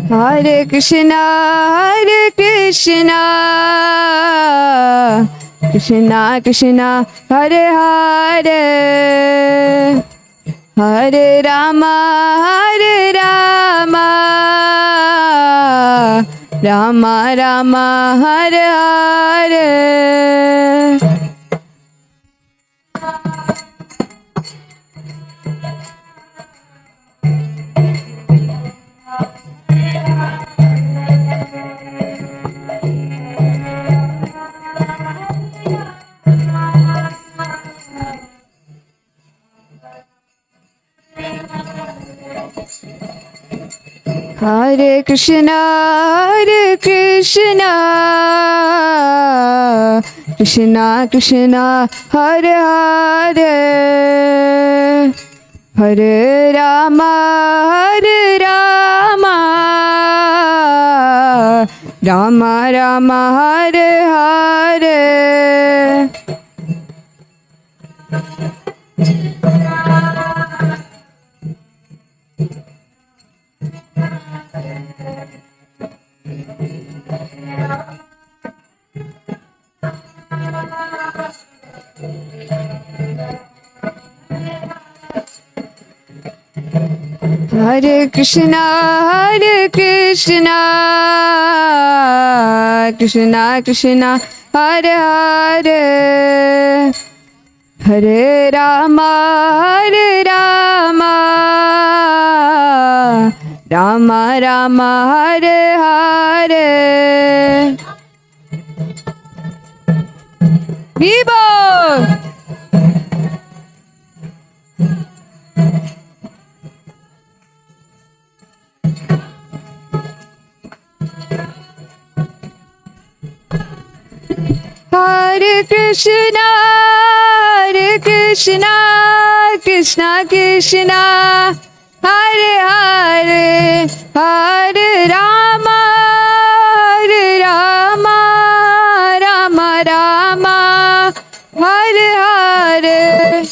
Hare Krishna, Krishna Krishna, Hare Hare, Hare Rama, Rama Rama, Hare Hare. Hare Krishna, Krishna Krishna, Hare Hare, Hare Rama, Rama Rama, Hare Hare. Hare Krishna, Krishna Krishna, Hare Hare, Hare Rama, Rama Rama, Hare Hare. Viva! Hare Krishna, Krishna Krishna, Hare Hare, Hare Rama, Rama Rama, Hare Hare.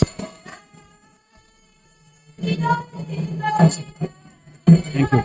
Thank you.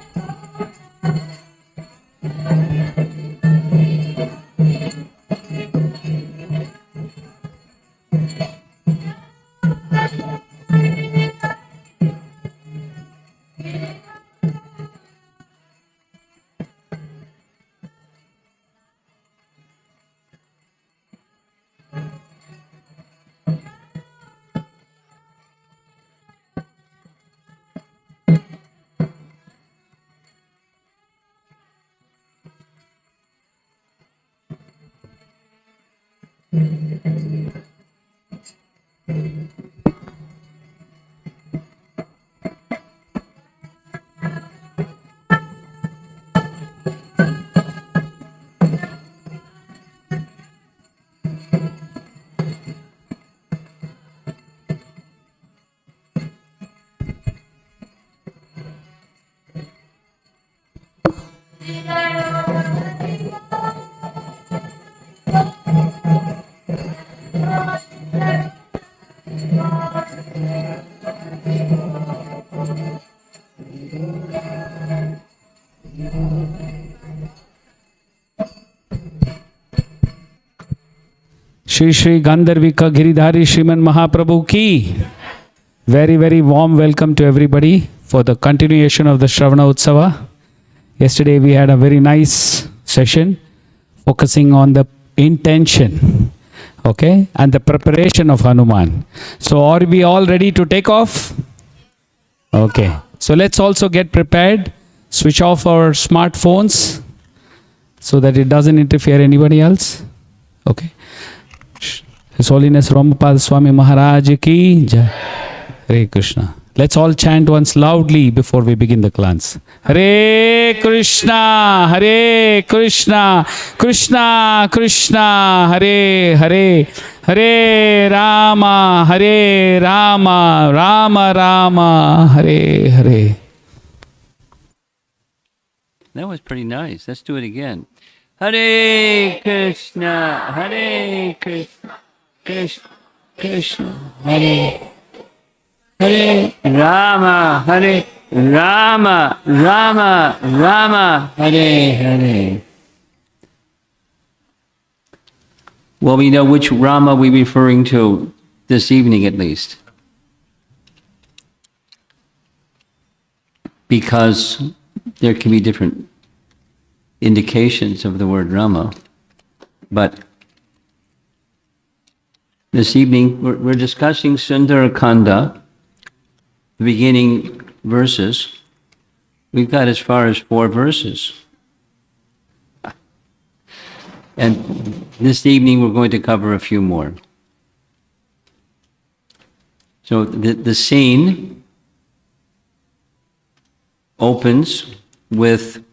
Shri Shri Gandharvika Giridhari Sriman Mahaprabhu ki. Very, very warm welcome to everybody for the continuation of the Shravana Utsava. Yesterday we had a very nice session focusing on the intention, okay, and the preparation of Hanuman. So are we all ready to take off? Okay. So let's also get prepared. Switch off our smartphones so that it doesn't interfere anybody else. Okay. His Holiness Romapada Swami Maharaj ki Jai. Hare Krishna. Let's all chant once loudly before we begin the clans. Hare Krishna, Hare Krishna, Krishna Krishna, Hare Hare, Hare Rama, Rama Rama, Hare Hare. That was pretty nice. Let's do it again. Hare Krishna, Krishna Krishna, Hare Rama, Hare Rama, Rama Rama, Hare Hare. Well, we know which Rama we're referring to this evening at least. Because there can be different indications of the word Rama. But this evening we're discussing Sundara Kanda, the beginning verses. We've got as far as 4 verses. And this evening we're going to cover a few more. So the scene opens with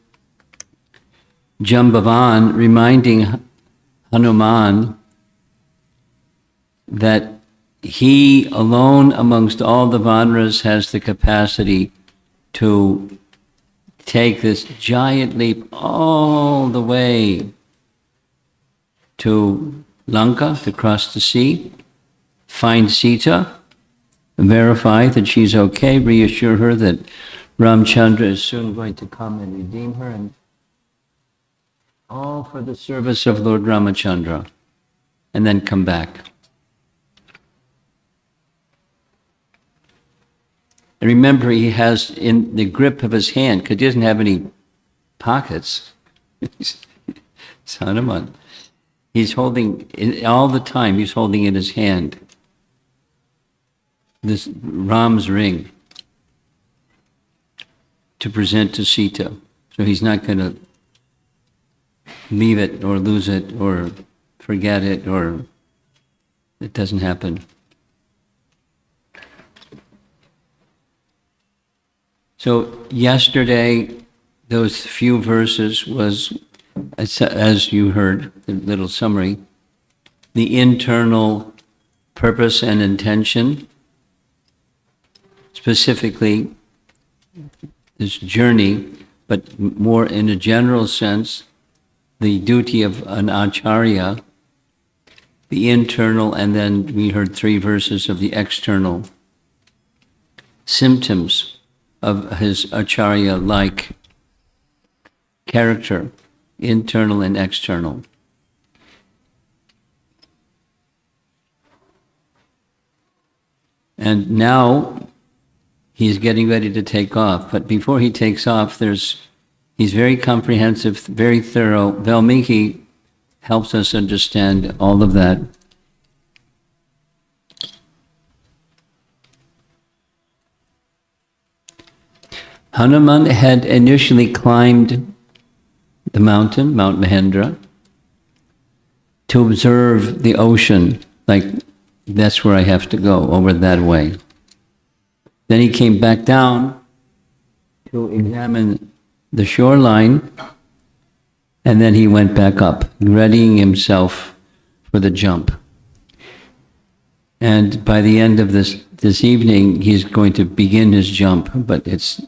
Jambavan reminding Hanuman that he alone amongst all the Vanaras has the capacity to take this giant leap all the way to Lanka, to cross the sea, find Sita, verify that she's okay, reassure her that Ramchandra is soon going to come and redeem her, and all for the service of Lord Ramachandra, and then come back. And remember, he has in the grip of his hand, because he doesn't have any pockets, it's Hanuman. He's holding, all the time, he's holding in his hand this Ram's ring to present to Sita. So he's not going to leave it or lose it or forget it, or it doesn't happen. So yesterday, those few verses was, as you heard, the little summary, the internal purpose and intention, specifically this journey, but more in a general sense, the duty of an acharya, the internal, and then we heard 3 verses of the external symptoms of his acharya-like character, internal and external. And now he's getting ready to take off, but before he takes off, he's very comprehensive, very thorough. Valmiki helps us understand all of that. Hanuman had initially climbed the mountain, Mount Mahendra, to observe the ocean, like that's where I have to go, over that way. Then he came back down to examine the shoreline, and then he went back up, readying himself for the jump. And by the end of this evening, he's going to begin his jump, but it's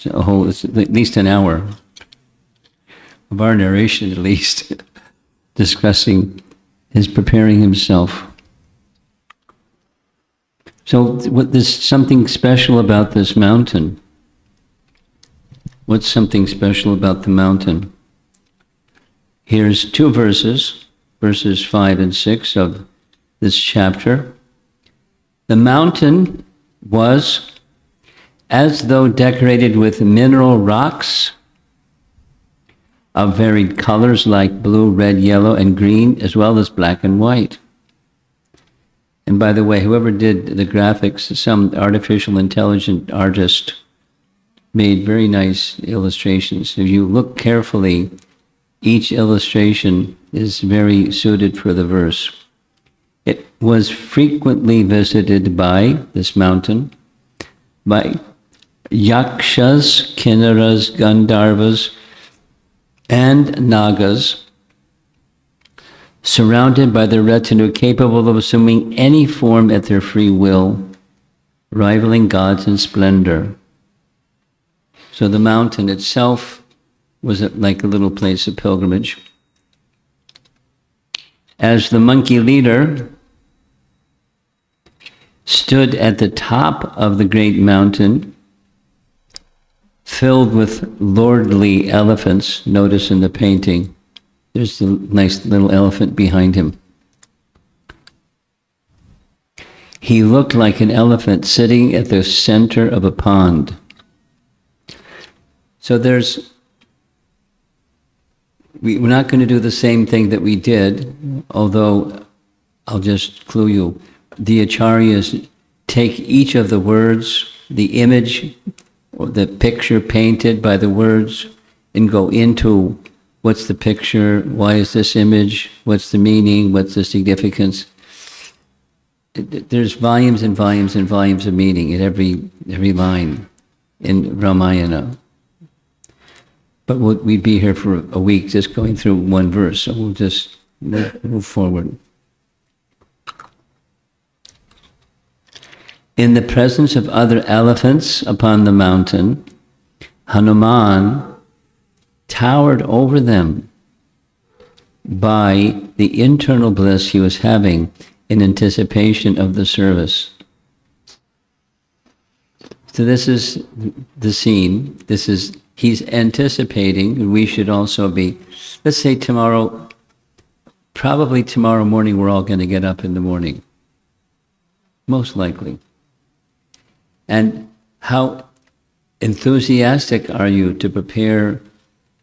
at least an hour of our narration, at least, discussing his preparing himself. So there's something special about this mountain. What's something special about the mountain? Here's 2 verses, verses 5 and 6 of this chapter. The mountain was as though decorated with mineral rocks of varied colors like blue, red, yellow, and green, as well as black and white. And by the way, whoever did the graphics, some artificial intelligent artist made very nice illustrations. If you look carefully, each illustration is very suited for the verse. It was frequently visited by, this mountain, by yakshas, kinnaras, gandharvas, and nagas, surrounded by their retinue capable of assuming any form at their free will, rivaling gods in splendor. So the mountain itself was like a little place of pilgrimage. As the monkey leader, stood at the top of the great mountain, filled with lordly elephants. Notice in the painting, there's a nice little elephant behind him. He looked like an elephant sitting at the center of a pond. So we're not going to do the same thing that we did, although I'll just clue you. The acharyas take each of the words, the image, or the picture painted by the words, and go into what's the picture, why is this image, what's the meaning, what's the significance. There's volumes and volumes and volumes of meaning in every line in Ramayana. But we'd be here for a week just going through one verse, so we'll just move forward. In the presence of other elephants upon the mountain, Hanuman towered over them by the internal bliss he was having in anticipation of the service. So this is the scene. He's anticipating, and we should also be, let's say probably tomorrow morning we're all going to get up in the morning. Most likely. And how enthusiastic are you to prepare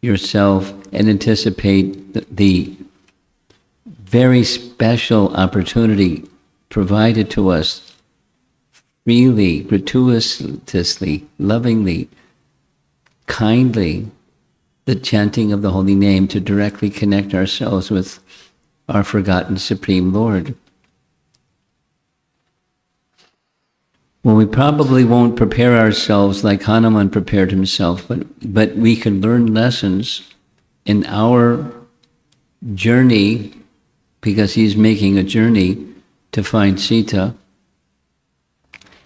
yourself and anticipate the very special opportunity provided to us freely, gratuitously, lovingly, kindly, the chanting of the holy name to directly connect ourselves with our forgotten Supreme Lord. Well, we probably won't prepare ourselves like Hanuman prepared himself, but we can learn lessons in our journey, because he's making a journey to find Sita,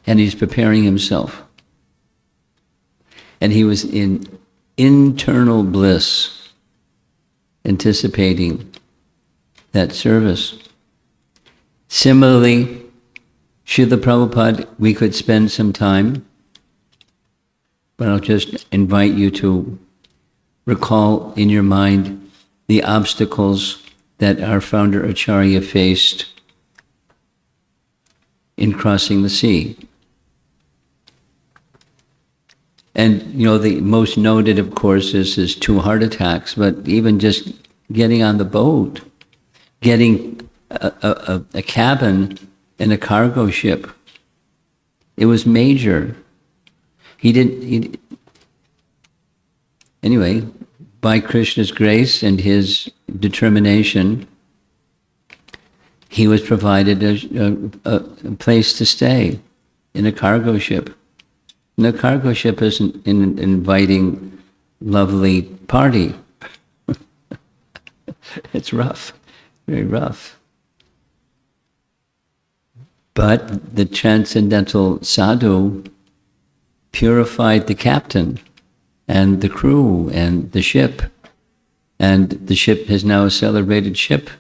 and he's preparing himself. And he was in internal bliss, anticipating that service. Similarly, Srila Prabhupada, we could spend some time, but I'll just invite you to recall in your mind the obstacles that our founder Acharya faced in crossing the sea. And, the most noted, of course, is his 2 heart attacks, but even just getting on the boat, getting a cabin in a cargo ship, it was major. Anyway, by Krishna's grace and his determination, he was provided a place to stay in a cargo ship. And a cargo ship isn't an inviting, lovely party. It's rough, very rough. But the transcendental sadhu purified the captain and the crew and the ship. And the ship is now a celebrated ship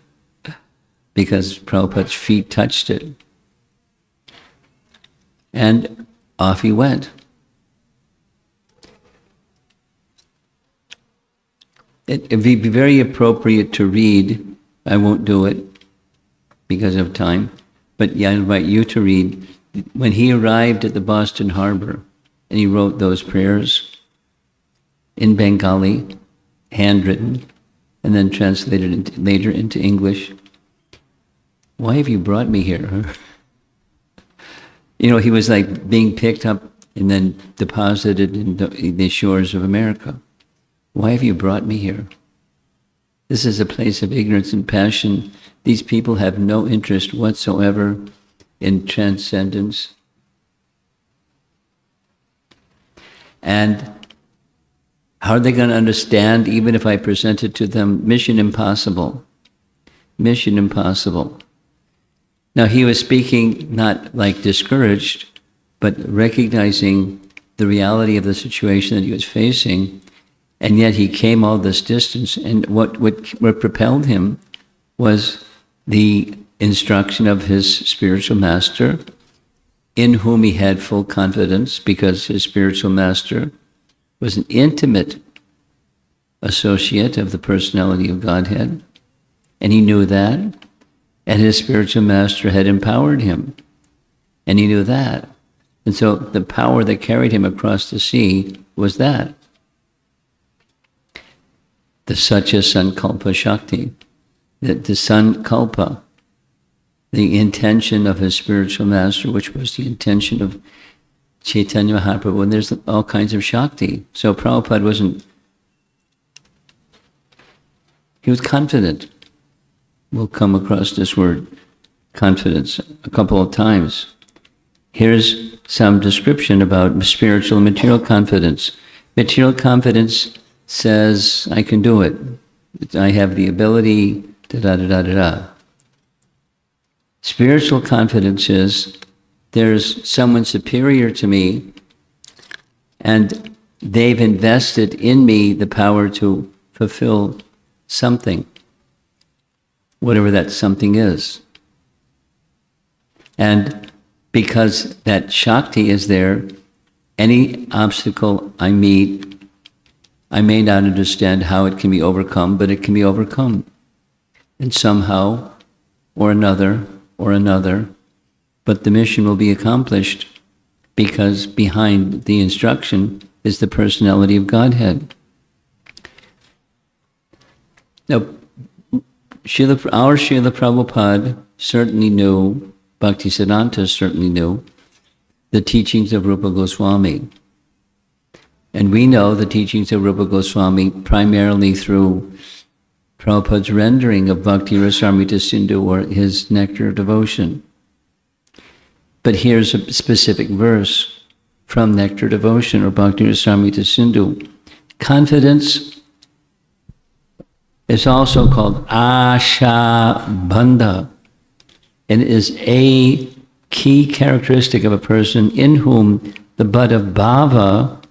because Prabhupada's feet touched it. And off he went. It'd be very appropriate to read. I won't do it because of time, but I invite you to read. When he arrived at the Boston Harbor and he wrote those prayers in Bengali, handwritten, and then translated later into English. Why have you brought me here? He was like being picked up and then deposited in the shores of America. Why have you brought me here? This is a place of ignorance and passion. These people have no interest whatsoever in transcendence. And how are they going to understand, even if I present it to them? Mission impossible. Mission impossible. Now, he was speaking not like discouraged, but recognizing the reality of the situation that he was facing. And yet he came all this distance, and what propelled him was the instruction of his spiritual master in whom he had full confidence because his spiritual master was an intimate associate of the personality of Godhead, and he knew that, and his spiritual master had empowered him, and he knew that. And so the power that carried him across the sea was that. The Satya Sankalpa Shakti, the Sankalpa, the intention of his spiritual master, which was the intention of Chaitanya Mahaprabhu, and there's all kinds of Shakti. So Prabhupada he was confident. We'll come across this word, confidence, a couple of times. Here's some description about spiritual and material confidence. Material confidence says, I can do it. I have the ability, da-da-da-da-da-da. Spiritual confidence is, there's someone superior to me, and they've invested in me the power to fulfill something, whatever that something is. And because that Shakti is there, any obstacle I meet, I may not understand how it can be overcome, but it can be overcome. And somehow, or another, but the mission will be accomplished because behind the instruction is the personality of Godhead. Now, our Srila Prabhupada certainly knew, Bhaktisiddhanta certainly knew, the teachings of Rupa Goswami. And we know the teachings of Rupa Goswami primarily through Prabhupada's rendering of Bhakti Rasamrita Sindhu, or his Nectar of Devotion. But here's a specific verse from Nectar Devotion, or Bhakti Rasamrita Sindhu. Confidence is also called Asha Bandha, and is a key characteristic of a person in whom the bud of bhava,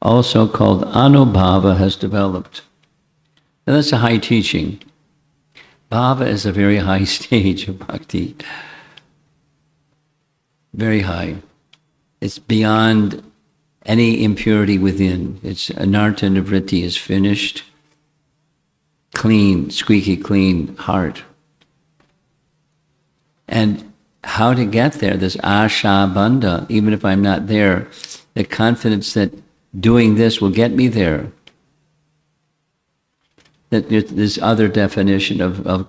also called anubhava, has developed. Now that's a high teaching. Bhava is a very high stage of bhakti. Very high. It's beyond any impurity within. It's anartha nivritti is finished. Clean, squeaky clean heart. And how to get there, this asha bandha, even if I'm not there, the confidence that doing this will get me there. That this other definition of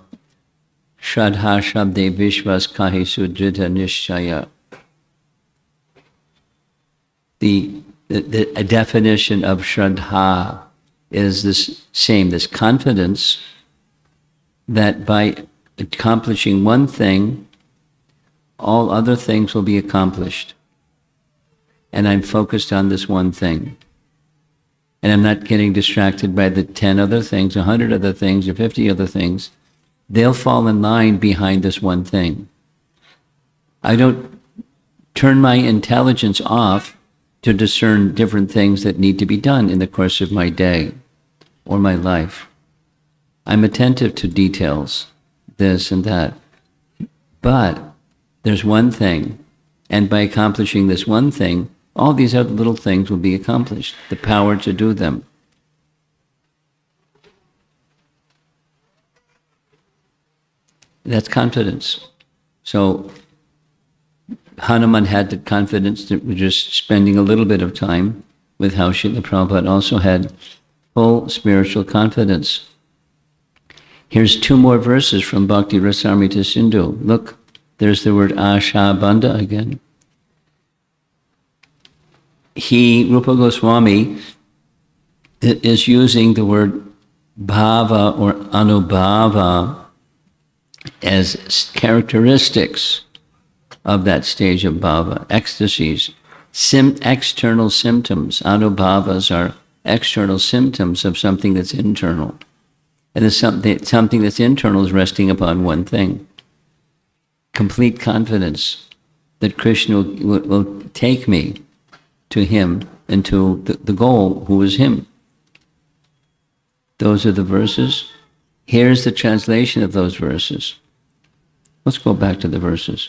Shraddha Shabde Vishwas Kahi Sudrita Nishchaya. The definition of Shraddha is this same, this confidence that by accomplishing one thing, all other things will be accomplished. And I'm focused on this one thing. And I'm not getting distracted by the 10 other things, 100 other things, or 50 other things. They'll fall in line behind this one thing. I don't turn my intelligence off to discern different things that need to be done in the course of my day or my life. I'm attentive to details, this and that. But there's one thing, and by accomplishing this one thing, all these other little things will be accomplished, the power to do them. That's confidence. So Hanuman had the confidence that we're just spending a little bit of time with how Srila Prabhupada also had full spiritual confidence. Here's 2 more verses from Bhakti Rasamrita Sindhu. Look, there's the word Asha Bandha again. Rupa Goswami, is using the word bhava or anubhava as characteristics of that stage of bhava, ecstasies, external symptoms. Anubhavas are external symptoms of something that's internal. And something that's internal is resting upon one thing. Complete confidence that Krishna will take me to him and to the goal, who is him. Those are the verses. Here's the translation of those verses. Let's go back to the verses.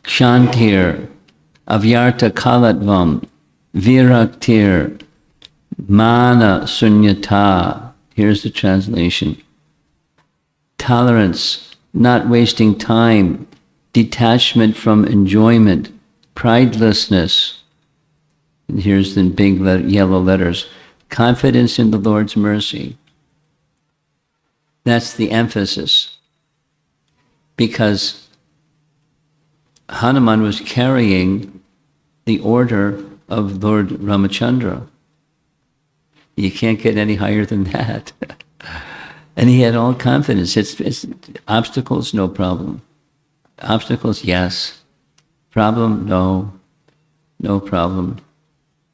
Kshantir, Avyarta Kalatvam, Viraktir, Mana Sunyata. Here's the translation. Tolerance, not wasting time, detachment from enjoyment, pridelessness. And here's the big yellow letters. Confidence in the Lord's mercy. That's the emphasis. Because Hanuman was carrying the order of Lord Ramachandra. You can't get any higher than that. And he had all confidence. It's obstacles, no problem. Obstacles, yes. Problem, no. No problem.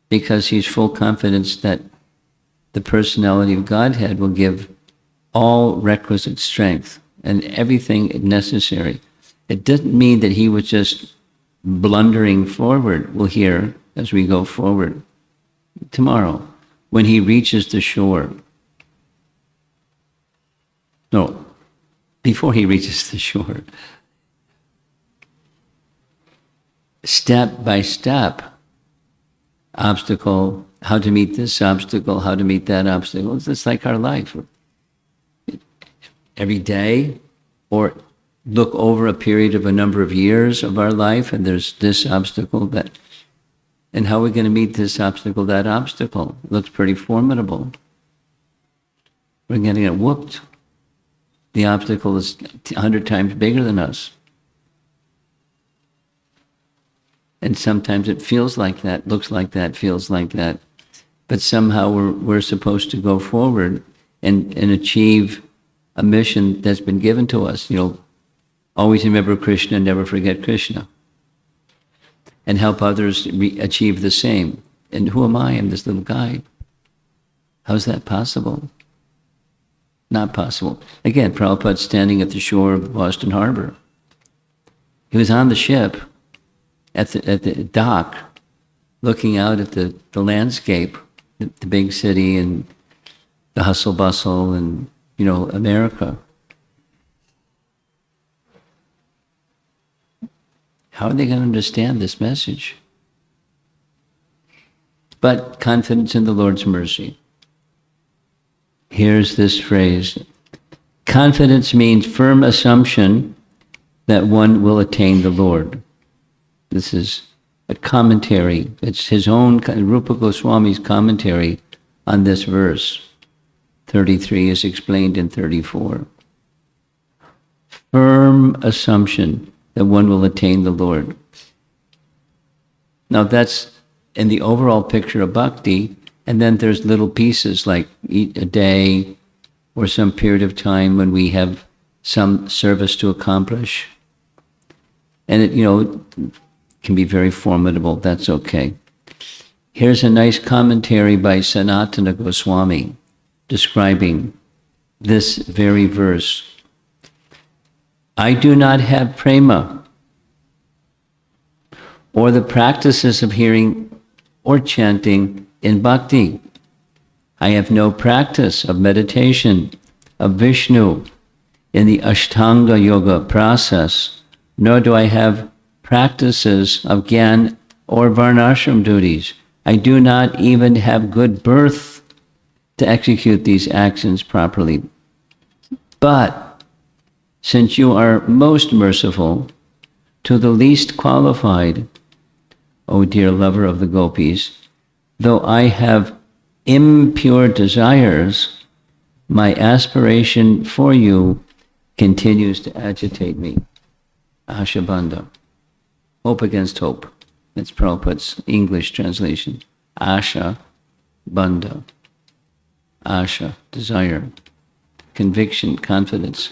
Because he's full confidence that the personality of Godhead will give all requisite strength and everything necessary. It doesn't mean that he was just blundering forward. We'll hear as we go forward tomorrow when he reaches the shore. No, before he reaches the shore. Step by step, obstacle, how to meet this obstacle, how to meet that obstacle. It's just like our life. Every day, or look over a period of a number of years of our life, and there's this obstacle, that, and how are we going to meet this obstacle, that obstacle? It looks pretty formidable. We're going to get whooped. The obstacle is 100 times bigger than us. And sometimes it feels like that, looks like that, feels like that. But somehow we're supposed to go forward and achieve a mission that's been given to us. You know, always remember Krishna, never forget Krishna. And help others achieve the same. And who am I? I'm this little guy. How's that possible? Not possible. Again, Prabhupada's standing at the shore of Boston Harbor. He was on the ship at the dock, looking out at the landscape, the big city and the hustle bustle and, you know, America. How are they going to understand this message? But confidence in the Lord's mercy. Here's this phrase. Confidence means firm assumption that one will attain the Lord. This is a commentary. It's his own, Rupa Goswami's commentary on this verse. 33 is explained in 34. Firm assumption that one will attain the Lord. Now that's in the overall picture of bhakti, and then there's little pieces like a day or some period of time when we have some service to accomplish. And it, you know, can be very formidable. That's okay. Here's a nice commentary by Sanatana Goswami describing this very verse. I do not have prema or the practices of hearing or chanting in bhakti. I have no practice of meditation of Vishnu in the Ashtanga Yoga process, nor do I have practices of Gyan or Varnashram duties. I do not even have good birth to execute these actions properly. But since you are most merciful to the least qualified, O dear lover of the gopis, though I have impure desires, my aspiration for you continues to agitate me. Ashabandha. Hope against hope. That's Prabhupada's English translation. Asha, bandha. Asha, desire. Conviction, confidence.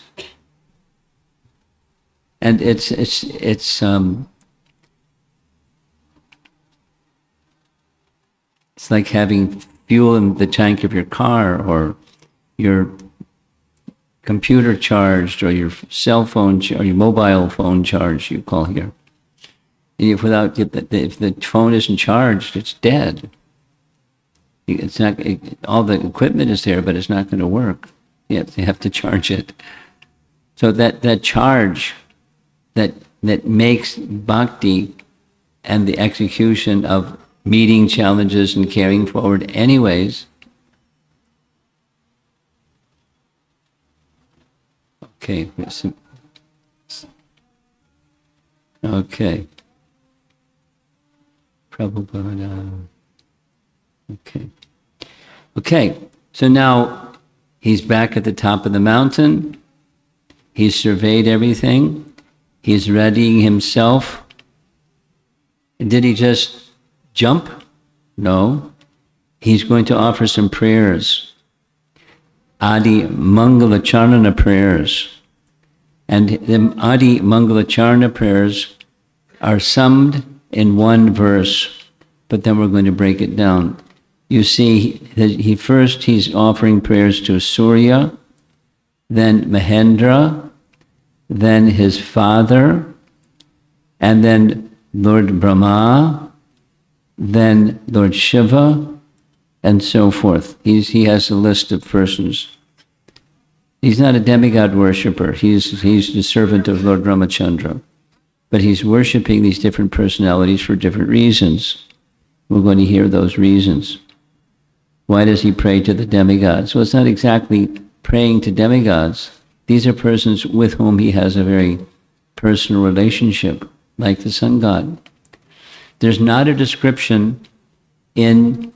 And it's like having fuel in the tank of your car, or your computer charged, or your cell phone, or your mobile phone charged, you call here. If the phone isn't charged, it's dead. It's not. All the equipment is there, but it's not going to work. You have to charge it. So that charge, that that makes bhakti and the execution of meeting challenges and carrying forward anyways. Okay. Okay. Prabhupada. Okay. Okay. So now he's back at the top of the mountain. He's surveyed everything. He's readying himself. Did he just jump? No. He's going to offer some prayers. Adi Mangala Charana prayers. And the Adi Mangala Charana prayers are summed in one verse, but then we're going to break it down. You see, he's offering prayers to Surya, then Mahendra, then his father, and then Lord Brahma, then Lord Shiva, and so forth. He has a list of persons. He's not a demigod worshipper. He's the servant of Lord Ramachandra. But he's worshipping these different personalities for different reasons. We're going to hear those reasons. Why does he pray to the demigods? Well, it's not exactly praying to demigods. These are persons with whom he has a very personal relationship, like the sun god. There's not a description in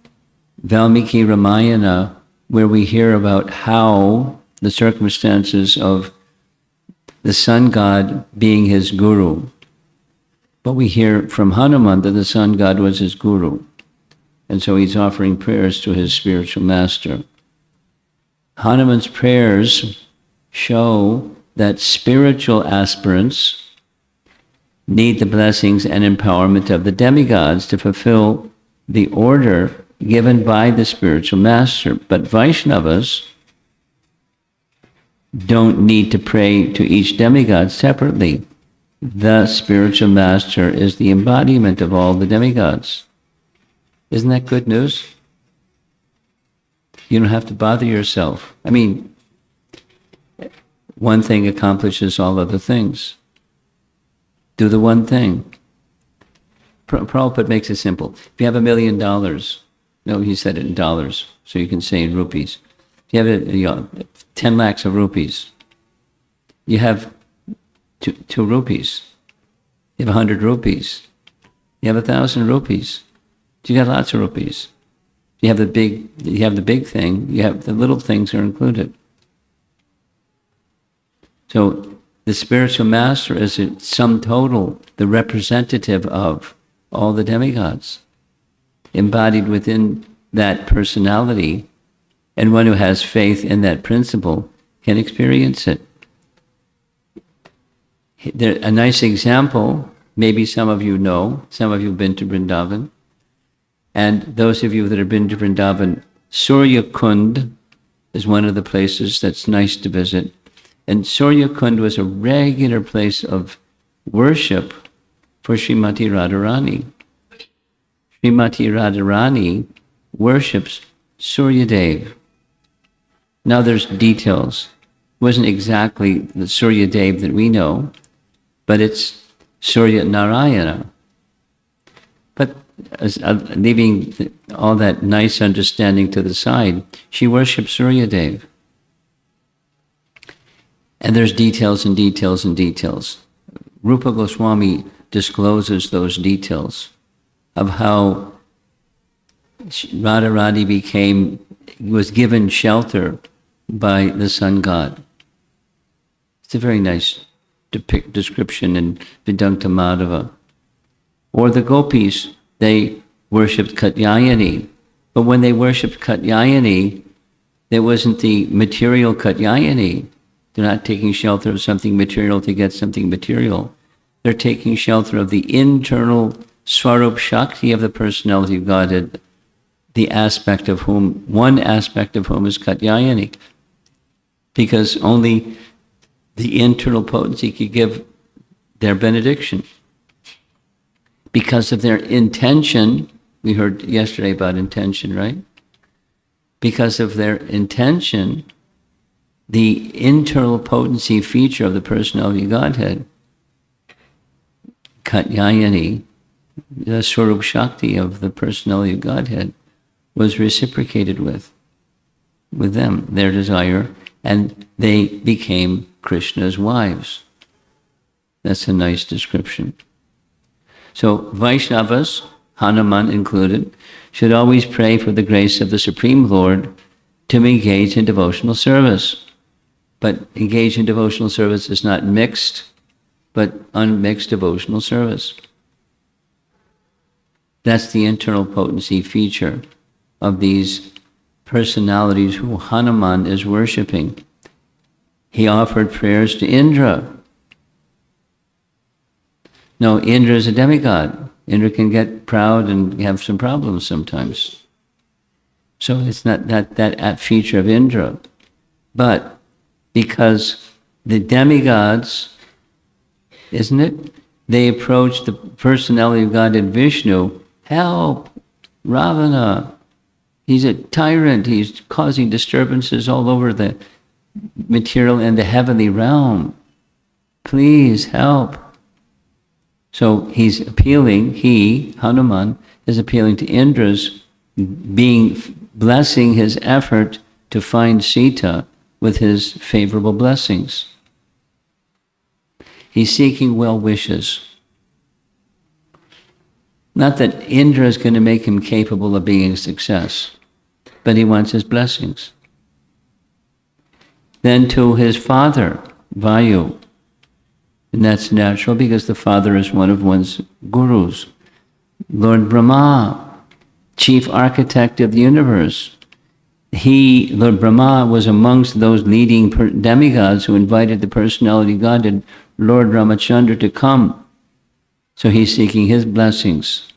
Valmiki Ramayana where we hear about how the circumstances of the sun god being his guru. But we hear from Hanuman that the sun god was his guru. And so he's offering prayers to his spiritual master. Hanuman's prayers show that spiritual aspirants need the blessings and empowerment of the demigods to fulfill the order given by the spiritual master. But Vaishnavas don't need to pray to each demigod separately. The spiritual master is the embodiment of all the demigods. Isn't that good news? You don't have to bother yourself. I mean, one thing accomplishes all other things. Do the one thing. Prabhupada makes it simple. If you have $1 million, no, he said it in dollars, so you can say in rupees. If you have 10 lakhs of rupees, you have two rupees. You have 100 rupees. You have 1,000 rupees. You got lots of rupees. You have the big thing. You have the little things are included. So the spiritual master is a sum total, the representative of all the demigods, embodied within that personality, and one who has faith in that principle can experience it. A nice example, maybe some of you know, some of you have been to Vrindavan, and those of you that have been to Vrindavan, Surya Kund is one of the places that's nice to visit. And Surya Kund was a regular place of worship for Srimati Radharani. Srimati Radharani worships Surya Dev. Now there's details. It wasn't exactly the Surya Dev that we know, but it's Surya Narayana. But leaving all that nice understanding to the side, she worships Surya Dev. And there's details and details and details. Rupa Goswami discloses those details of how Radharani was given shelter by the sun god. It's a very nice description in Vedanta Madhava. Or the gopis, they worshipped Katyayani. But when they worshipped Katyayani, there wasn't the material Katyayani. They're not taking shelter of something material to get something material. They're taking shelter of the internal Swarup Shakti of the personality of Godhead, one aspect of whom is Katyayani. Because only the internal potency could give their benediction. Because of their intention, we heard yesterday about intention, right? Because of their intention, the internal potency feature of the personality of Godhead Katyayani, the Swarup Shakti of the personality of Godhead, was reciprocated with them, their desire, and they became Krishna's wives. That's a nice description. So Vaishnavas, Hanuman included, should always pray for the grace of the Supreme Lord to engage in devotional service. But engage in devotional service is not mixed, but unmixed devotional service. That's the internal potency feature of these personalities who Hanuman is worshipping. He offered prayers to Indra. No, Indra is a demigod. Indra can get proud and have some problems sometimes. So it's not that feature of Indra. But because the demigods, isn't it? They approach the personality of God in Vishnu. Help! Ravana! He's a tyrant. He's causing disturbances all over the material and the heavenly realm. Please help. So he's appealing, Hanuman, is appealing to Indra's blessing his effort to find Sita with his favorable blessings. He's seeking well wishes. Not that Indra is going to make him capable of being a success, but he wants his blessings. Then to his father, Vayu. And that's natural because the father is one of one's gurus. Lord Brahma, chief architect of the universe. Lord Brahma, was amongst those leading demigods who invited the personality of God, Lord Ramachandra, to come. So he's seeking his blessings.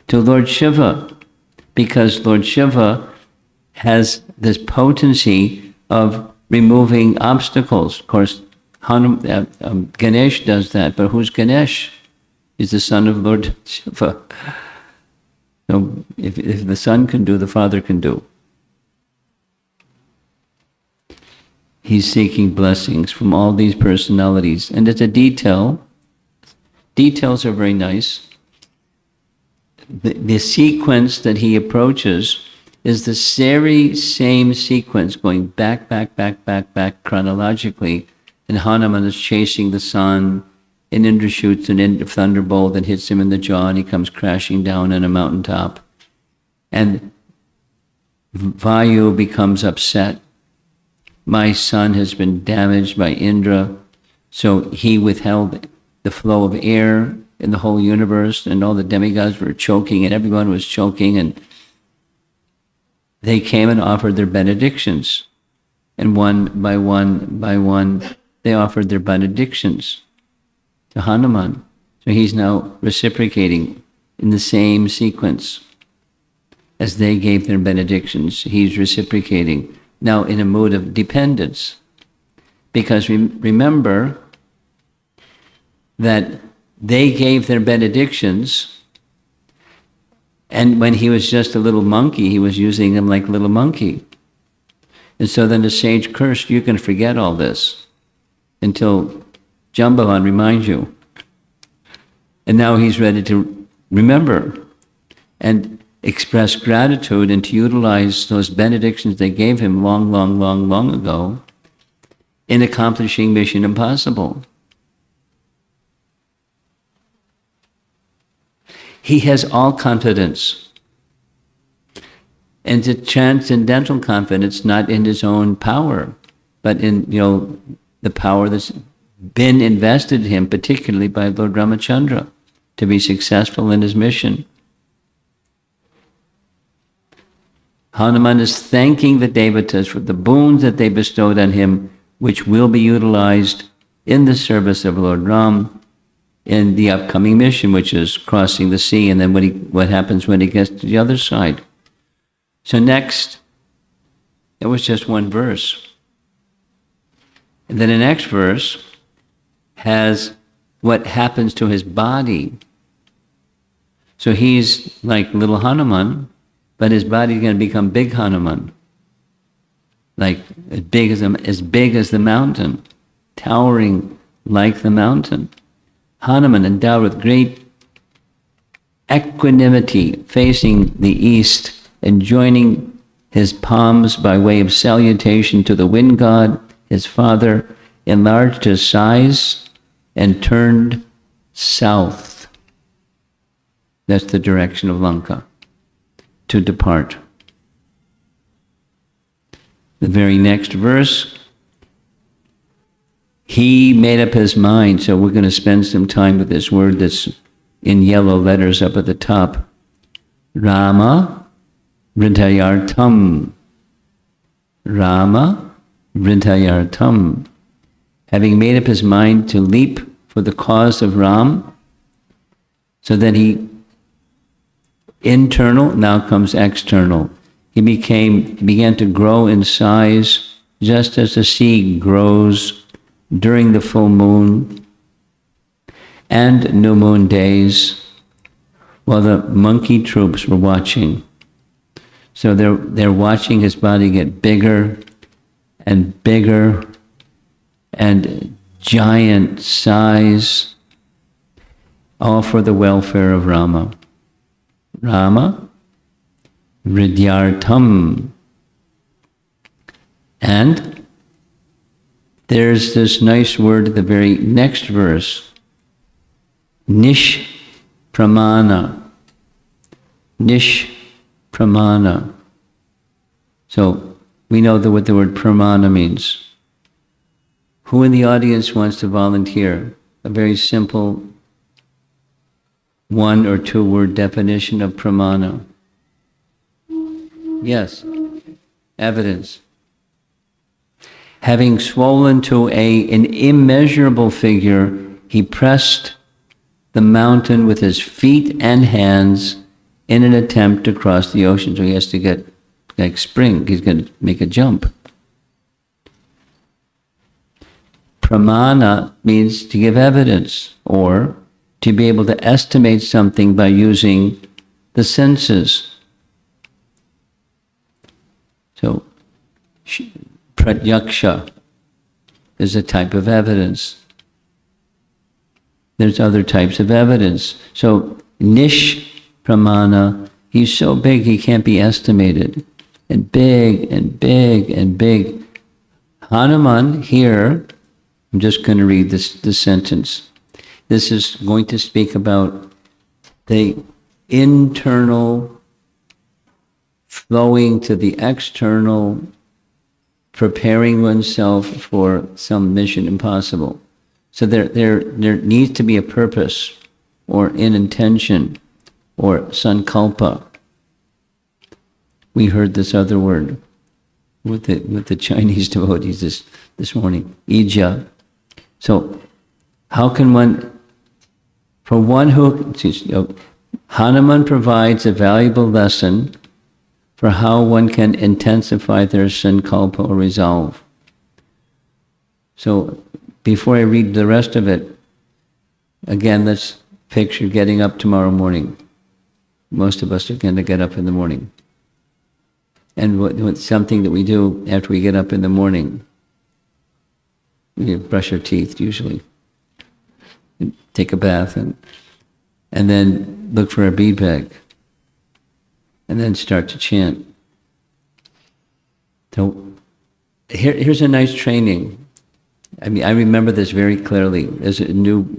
To Lord Shiva, because Lord Shiva has this potency of removing obstacles. Of course, Ganesh does that, but who's Ganesh? He's the son of Lord Shiva. So if the son can do, the father can do. He's seeking blessings from all these personalities. And it's a detail. Details are very nice. The sequence that he approaches is the very same sequence going back chronologically. And Hanuman is chasing the sun, and Indra shoots a thunderbolt that hits him in the jaw, and he comes crashing down on a mountaintop. And Vayu becomes upset. My son has been damaged by Indra, so he withheld the flow of air in the whole universe, and all the demigods were choking, and everyone was choking, and they came and offered their benedictions. And one by one, they offered their benedictions to Hanuman. So he's now reciprocating in the same sequence. As they gave their benedictions, he's reciprocating, now in a mood of dependence. Because remember that they gave their benedictions, and when he was just a little monkey, he was using them like a little monkey. And so then the sage cursed, you can forget all this until Jambavan reminds you. And now he's ready to remember and express gratitude and to utilize those benedictions they gave him long ago in accomplishing mission impossible. He has all confidence. And it's transcendental confidence, not in his own power, but in the power that's been invested in him, particularly by Lord Ramachandra, to be successful in his mission. Hanuman is thanking the devatas for the boons that they bestowed on him, which will be utilized in the service of Lord Ram in the upcoming mission, which is crossing the sea, and then what happens when he gets to the other side. So next, it was just one verse. And then the next verse has what happens to his body. So he's like little Hanuman, but his body's going to become big Hanuman. Like as big as the mountain, towering like the mountain. Hanuman, endowed with great equanimity, facing the east and joining his palms by way of salutation to the wind god, his father, enlarged his size and turned south. That's the direction of Lanka, to depart. The very next verse, he made up his mind, so we're going to spend some time with this word that's in yellow letters up at the top. Rama Vridhayartam. Rama Vridhayartam. Having made up his mind to leap for the cause of Ram, so then he, internal, now comes external. He began to grow in size just as the seed grows during the full moon and new moon days while the monkey troops were watching. So they're watching his body get bigger and bigger and giant size, all for the welfare of Rama. Rama Vridhyartam. And there's this nice word at the very next verse, Nishpramana. Nishpramana. So we know what the word pramana means. Who in the audience wants to volunteer? A very simple 1 or 2 word definition of pramana. Yes. Evidence. Having swollen to an immeasurable figure, he pressed the mountain with his feet and hands in an attempt to cross the ocean. So he has to get like spring, he's going to make a jump. Pramana means to give evidence or to be able to estimate something by using the senses. So, pratyaksha is a type of evidence. There's other types of evidence. So, Nishpramana, he's so big he can't be estimated. And big and big and big. Hanuman here, I'm just going to read this sentence. This is going to speak about the internal flowing to the external, preparing oneself for some mission impossible. So there needs to be a purpose or an intention or sankalpa. We heard this other word with the Chinese devotees this morning, ija. So how can one, for one who, Hanuman provides a valuable lesson for how one can intensify their sankalpa or resolve. So before I read the rest of it, again, let's picture getting up tomorrow morning. Most of us are going to get up in the morning. And what's something that we do after we get up in the morning? We brush our teeth usually, take a bath, and then look for a bead bag, and then start to chant. So here's a nice training. I mean, I remember this very clearly as a very new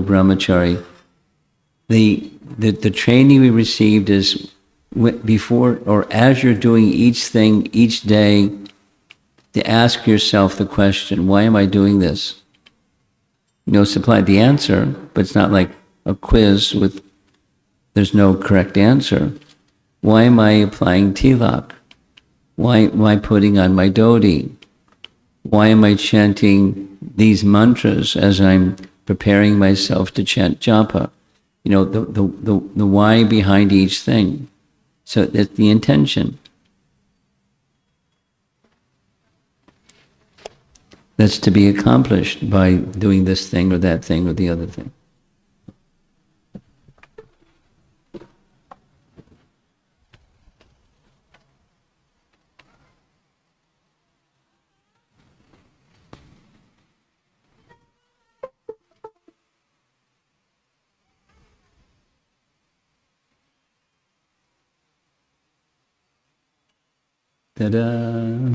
brahmachari. The training we received is before or as you're doing each thing each day, to ask yourself the question, why am I doing this? Supply the answer, but it's not like a quiz with there's no correct answer. Why am I applying tilak? Why am I putting on my dhoti? Why am I chanting these mantras as I'm preparing myself to chant japa? The why behind each thing. So that's the intention. That's to be accomplished by doing this thing or that thing or the other thing. Ta-da!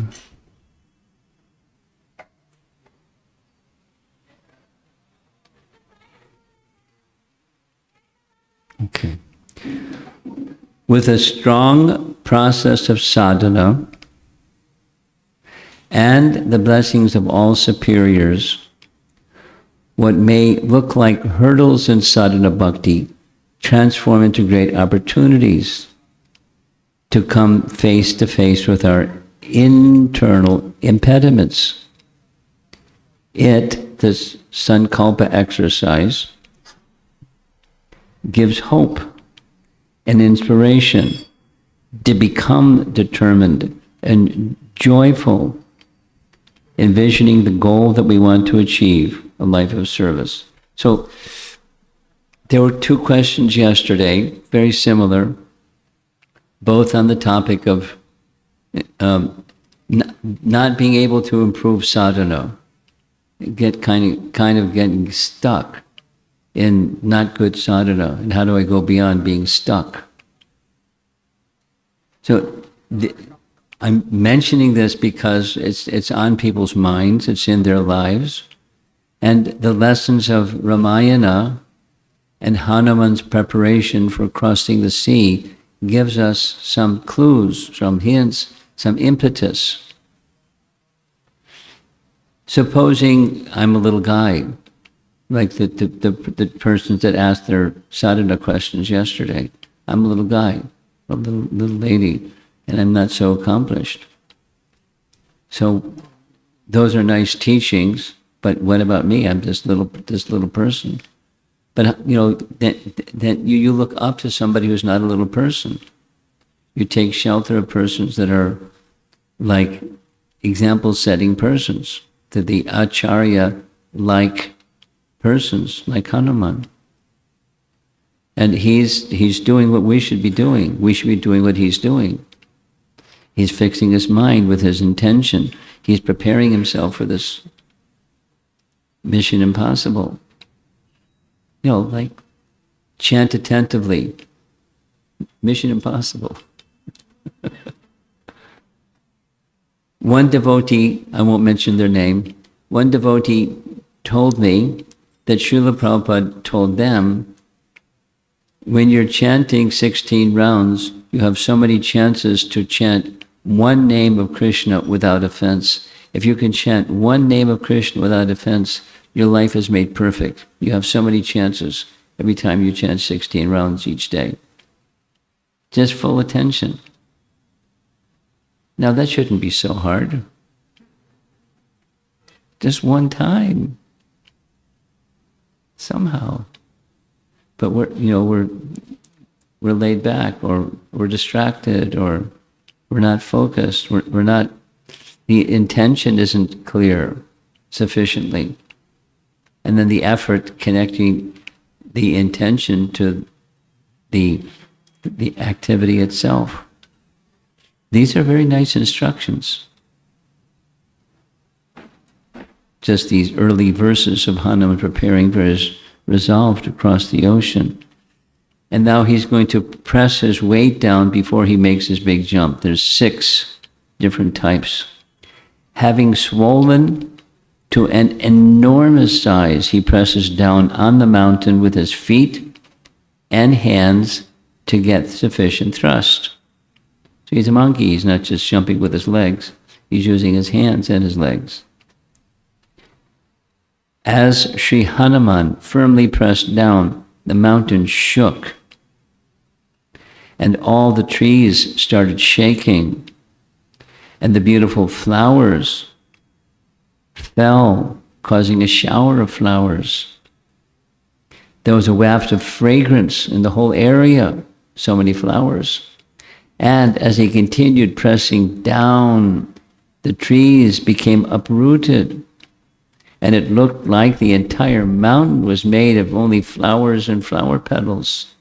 Okay. With a strong process of sadhana and the blessings of all superiors, what may look like hurdles in sadhana bhakti transform into great opportunities to come face to face with our internal impediments. This Sankalpa exercise, gives hope and inspiration to become determined and joyful, envisioning the goal that we want to achieve, a life of service. So there were two questions yesterday, very similar, both on the topic of not being able to improve sadhana, kind of getting stuck in not good sadhana, and how do I go beyond being stuck? So I'm mentioning this because it's on people's minds, it's in their lives, and the lessons of Ramayana and Hanuman's preparation for crossing the sea gives us some clues, some hints, some impetus. Supposing I'm a little guy, like the persons that asked their sadhana questions yesterday. I'm a little guy, a little lady, and I'm not so accomplished. So those are nice teachings, but what about me? I'm this little person. But then you look up to somebody who's not a little person. You take shelter of persons that are like example-setting persons, to the acharya-like persons, like Hanuman. And he's doing what we should be doing. We should be doing what he's doing. He's fixing his mind with his intention. He's preparing himself for this mission impossible. Like chant attentively. Mission impossible. One devotee, I won't mention their name, one devotee told me that Srila Prabhupada told them, when you're chanting 16 rounds, you have so many chances to chant one name of Krishna without offense. If you can chant one name of Krishna without offense, your life is made perfect. You have so many chances every time you chant 16 rounds each day. Just full attention. Now that shouldn't be so hard. Just one time. Somehow. But we're laid back, or we're distracted, or we're not focused. We're not, the intention isn't clear sufficiently. And then the effort connecting the intention to the activity itself. These are very nice instructions. Just these early verses of Hanuman preparing for his resolve to cross the ocean. And now he's going to press his weight down before he makes his big jump. There's 6 different types. Having swollen to an enormous size, he presses down on the mountain with his feet and hands to get sufficient thrust. So he's a monkey. He's not just jumping with his legs. He's using his hands and his legs. As Sri Hanuman firmly pressed down, the mountain shook, and all the trees started shaking, and the beautiful flowers fell, causing a shower of flowers. There was a waft of fragrance in the whole area, so many flowers. And as he continued pressing down, the trees became uprooted, and it looked like the entire mountain was made of only flowers and flower petals.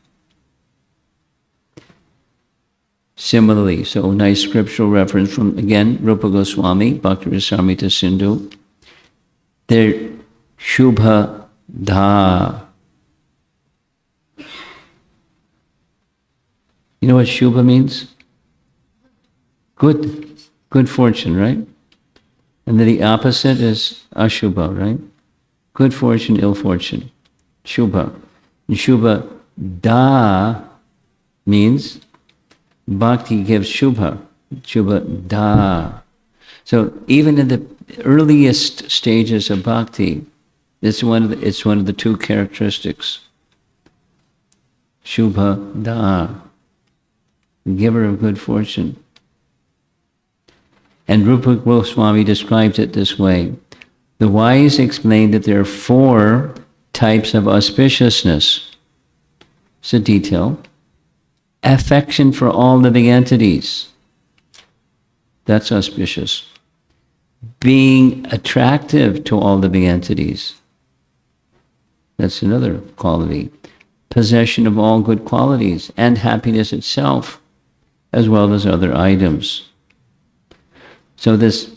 Similarly, so nice scriptural reference from, again, Rupa Goswami, Bhakti Rasamrita Sindhu. There, Shubha Dha. You know what Shubha means? Good. Good fortune, right? And then the opposite is Ashubha, right? Good fortune, ill fortune. Shubha. And Shubha da means bhakti gives Shubha. Shubha da. So even in the earliest stages of bhakti, it's one of the two characteristics. Shubha da, giver of good fortune. And Rupa Goswami describes it this way. The wise explain that there are 4 types of auspiciousness. It's a detail. Affection for all living entities. That's auspicious. Being attractive to all living entities. That's another quality. Possession of all good qualities and happiness itself, as well as other items. So this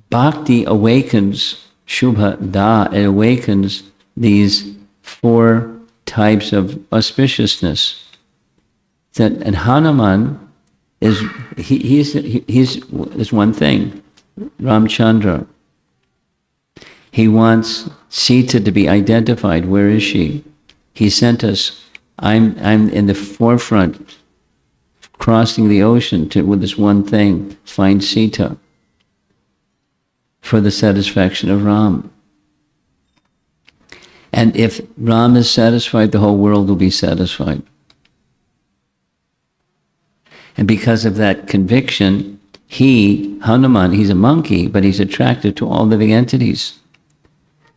bhakti awakens, Shubha da, it awakens these 4 types of auspiciousness. And Hanuman is one thing. Ramchandra. He wants Sita to be identified. Where is she? He sent us. I'm in the forefront, crossing the ocean with this one thing: find Sita for the satisfaction of Ram. And if Ram is satisfied, the whole world will be satisfied. And because of that conviction, Hanuman, he's a monkey, but he's attracted to all living entities.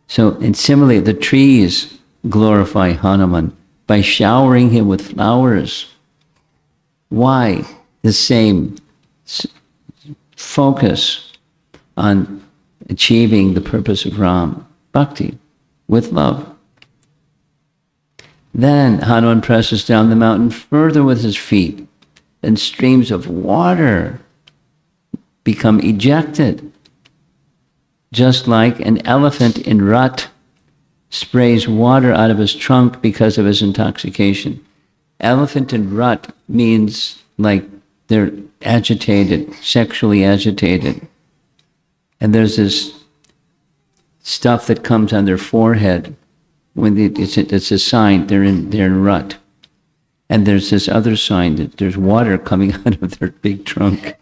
So, and similarly, the trees glorify Hanuman by showering him with flowers. Why? The same focus on achieving the purpose of Ram, bhakti, with love. Then Hanuman presses down the mountain further with his feet, and streams of water become ejected, just like an elephant in rut sprays water out of his trunk because of his intoxication. Elephant in rut means like they're agitated, sexually agitated. And there's this stuff that comes on their forehead when it's a sign they're in rut. And there's this other sign that there's water coming out of their big trunk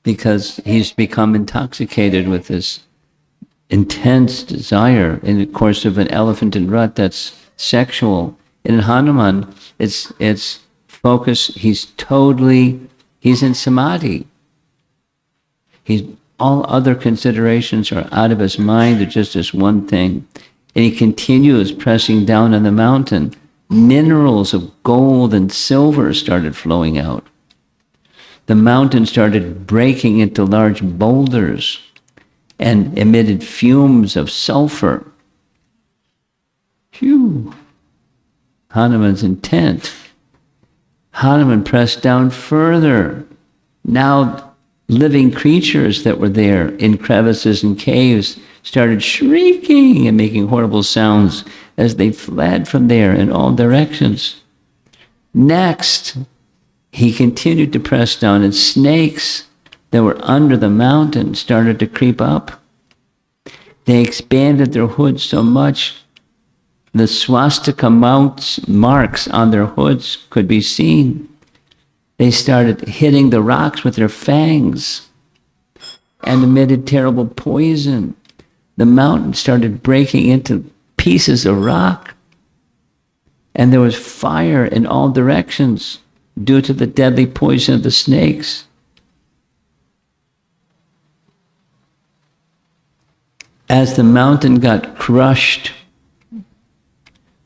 because he's become intoxicated with this intense desire. In the course of an elephant in rut, that's sexual. And in Hanuman, it's focus. He's in samadhi. All other considerations are out of his mind. They're just this one thing. And he continues pressing down on the mountain. Minerals of gold and silver started flowing out. The mountain started breaking into large boulders and emitted fumes of sulfur. Phew! Hanuman's intent. Hanuman pressed down further. Now living creatures that were there in crevices and caves started shrieking and making horrible sounds as they fled from there in all directions. Next, he continued to press down, and snakes that were under the mountain started to creep up. They expanded their hoods so much, the swastika marks on their hoods could be seen. They started hitting the rocks with their fangs and emitted terrible poison. The mountain started breaking into pieces of rock, and there was fire in all directions due to the deadly poison of the snakes. As the mountain got crushed,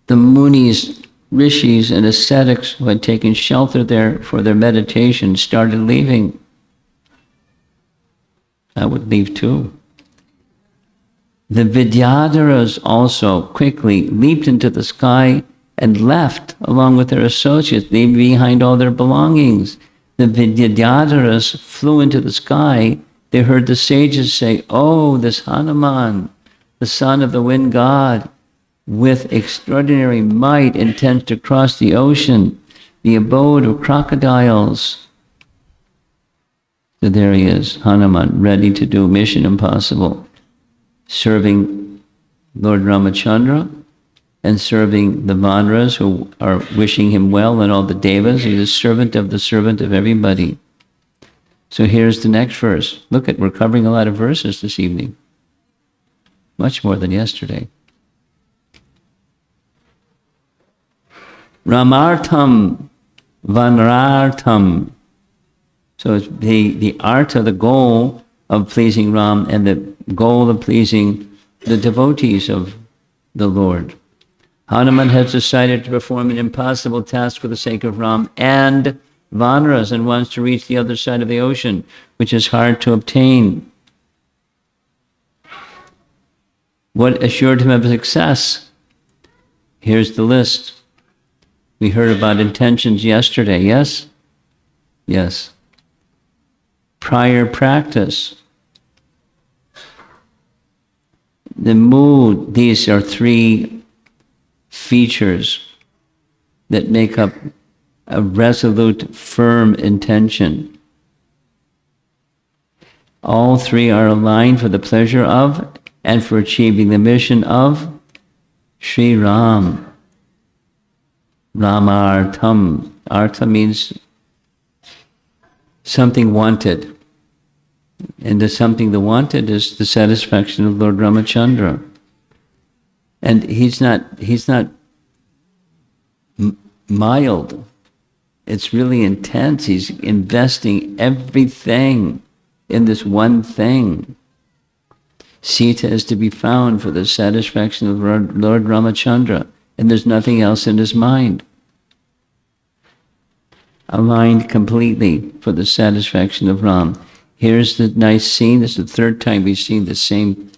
the munis, rishis, and ascetics who had taken shelter there for their meditation started leaving. I would leave too. The Vidyadharas also quickly leaped into the sky and left along with their associates, leaving behind all their belongings. The Vidyadharas flew into the sky. They heard the sages say, "Oh, this Hanuman, the son of the wind god, with extraordinary might intends to cross the ocean, the abode of crocodiles." So there he is, Hanuman, ready to do mission impossible, serving Lord Ramachandra and serving the Vanaras who are wishing him well and all the Devas. He's a servant of everybody. So here's the next verse. Look at, we're covering a lot of verses this evening. Much more than yesterday. Ramartham Vanarartham. So it's the artha, the goal of pleasing Ram, and the goal of pleasing the devotees of the Lord. Hanuman has decided to perform an impossible task for the sake of Ram and Vanaras, and wants to reach the other side of the ocean, which is hard to obtain. What assured him of success? Here's the list. We heard about intentions yesterday, yes? Yes. Prior practice. The mood, these are three features that make up a resolute, firm intention. All three are aligned for the pleasure of and for achieving the mission of Sri Ram. Ramartham. Artha means something wanted. And the something that wanted is the satisfaction of Lord Ramachandra. And he's not mild. It's really intense. He's investing everything in this one thing. Sita is to be found for the satisfaction of Lord Ramachandra, and there's nothing else in his mind. Aligned completely for the satisfaction of Ram. Here's the nice scene. This is the third time we've seen the same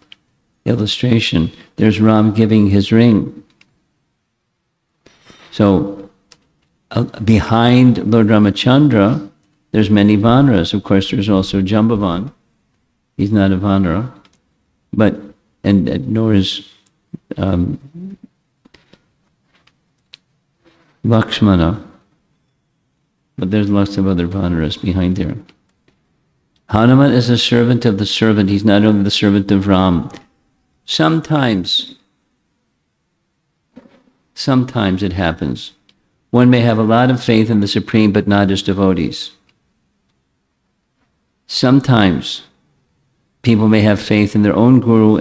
illustration. There's Ram giving his ring. So, behind Lord Ramachandra, there's many Vanaras. Of course, there's also Jambavan. He's not a Vanara. But, and nor is Lakshmana. But there's lots of other Vanaras behind there. Hanuman is a servant of the servant. He's not only the servant of Ram. Sometimes it happens. One may have a lot of faith in the Supreme, but not as devotees. Sometimes people may have faith in their own guru,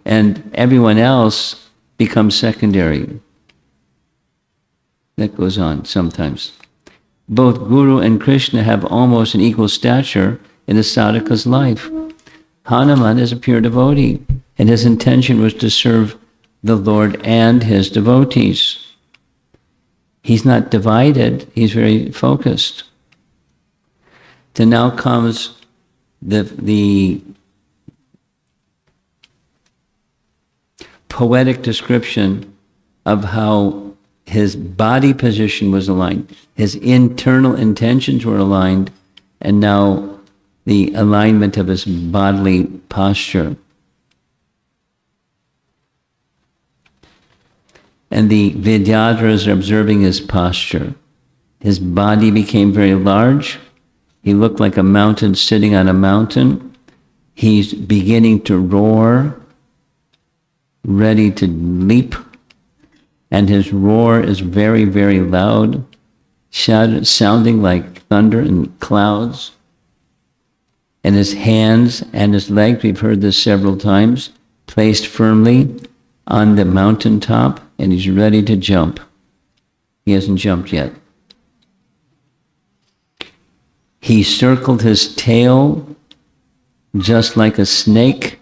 and everyone else becomes secondary. That goes on sometimes. Both Guru and Krishna have almost an equal stature in a sadhaka's life. Hanuman is a pure devotee, and his intention was to serve the Lord and his devotees. He's not divided, he's very focused. So now comes the poetic description of how his body position was aligned, his internal intentions were aligned, and now the alignment of his bodily posture. And the Vidyadharas are observing his posture. His body became very large. He looked like a mountain sitting on a mountain. He's beginning to roar, ready to leap. And his roar is very, very loud, sounding like thunder and clouds. And his hands and his legs, we've heard this several times, placed firmly on the mountaintop, and he's ready to jump. He hasn't jumped yet. He circled his tail just like a snake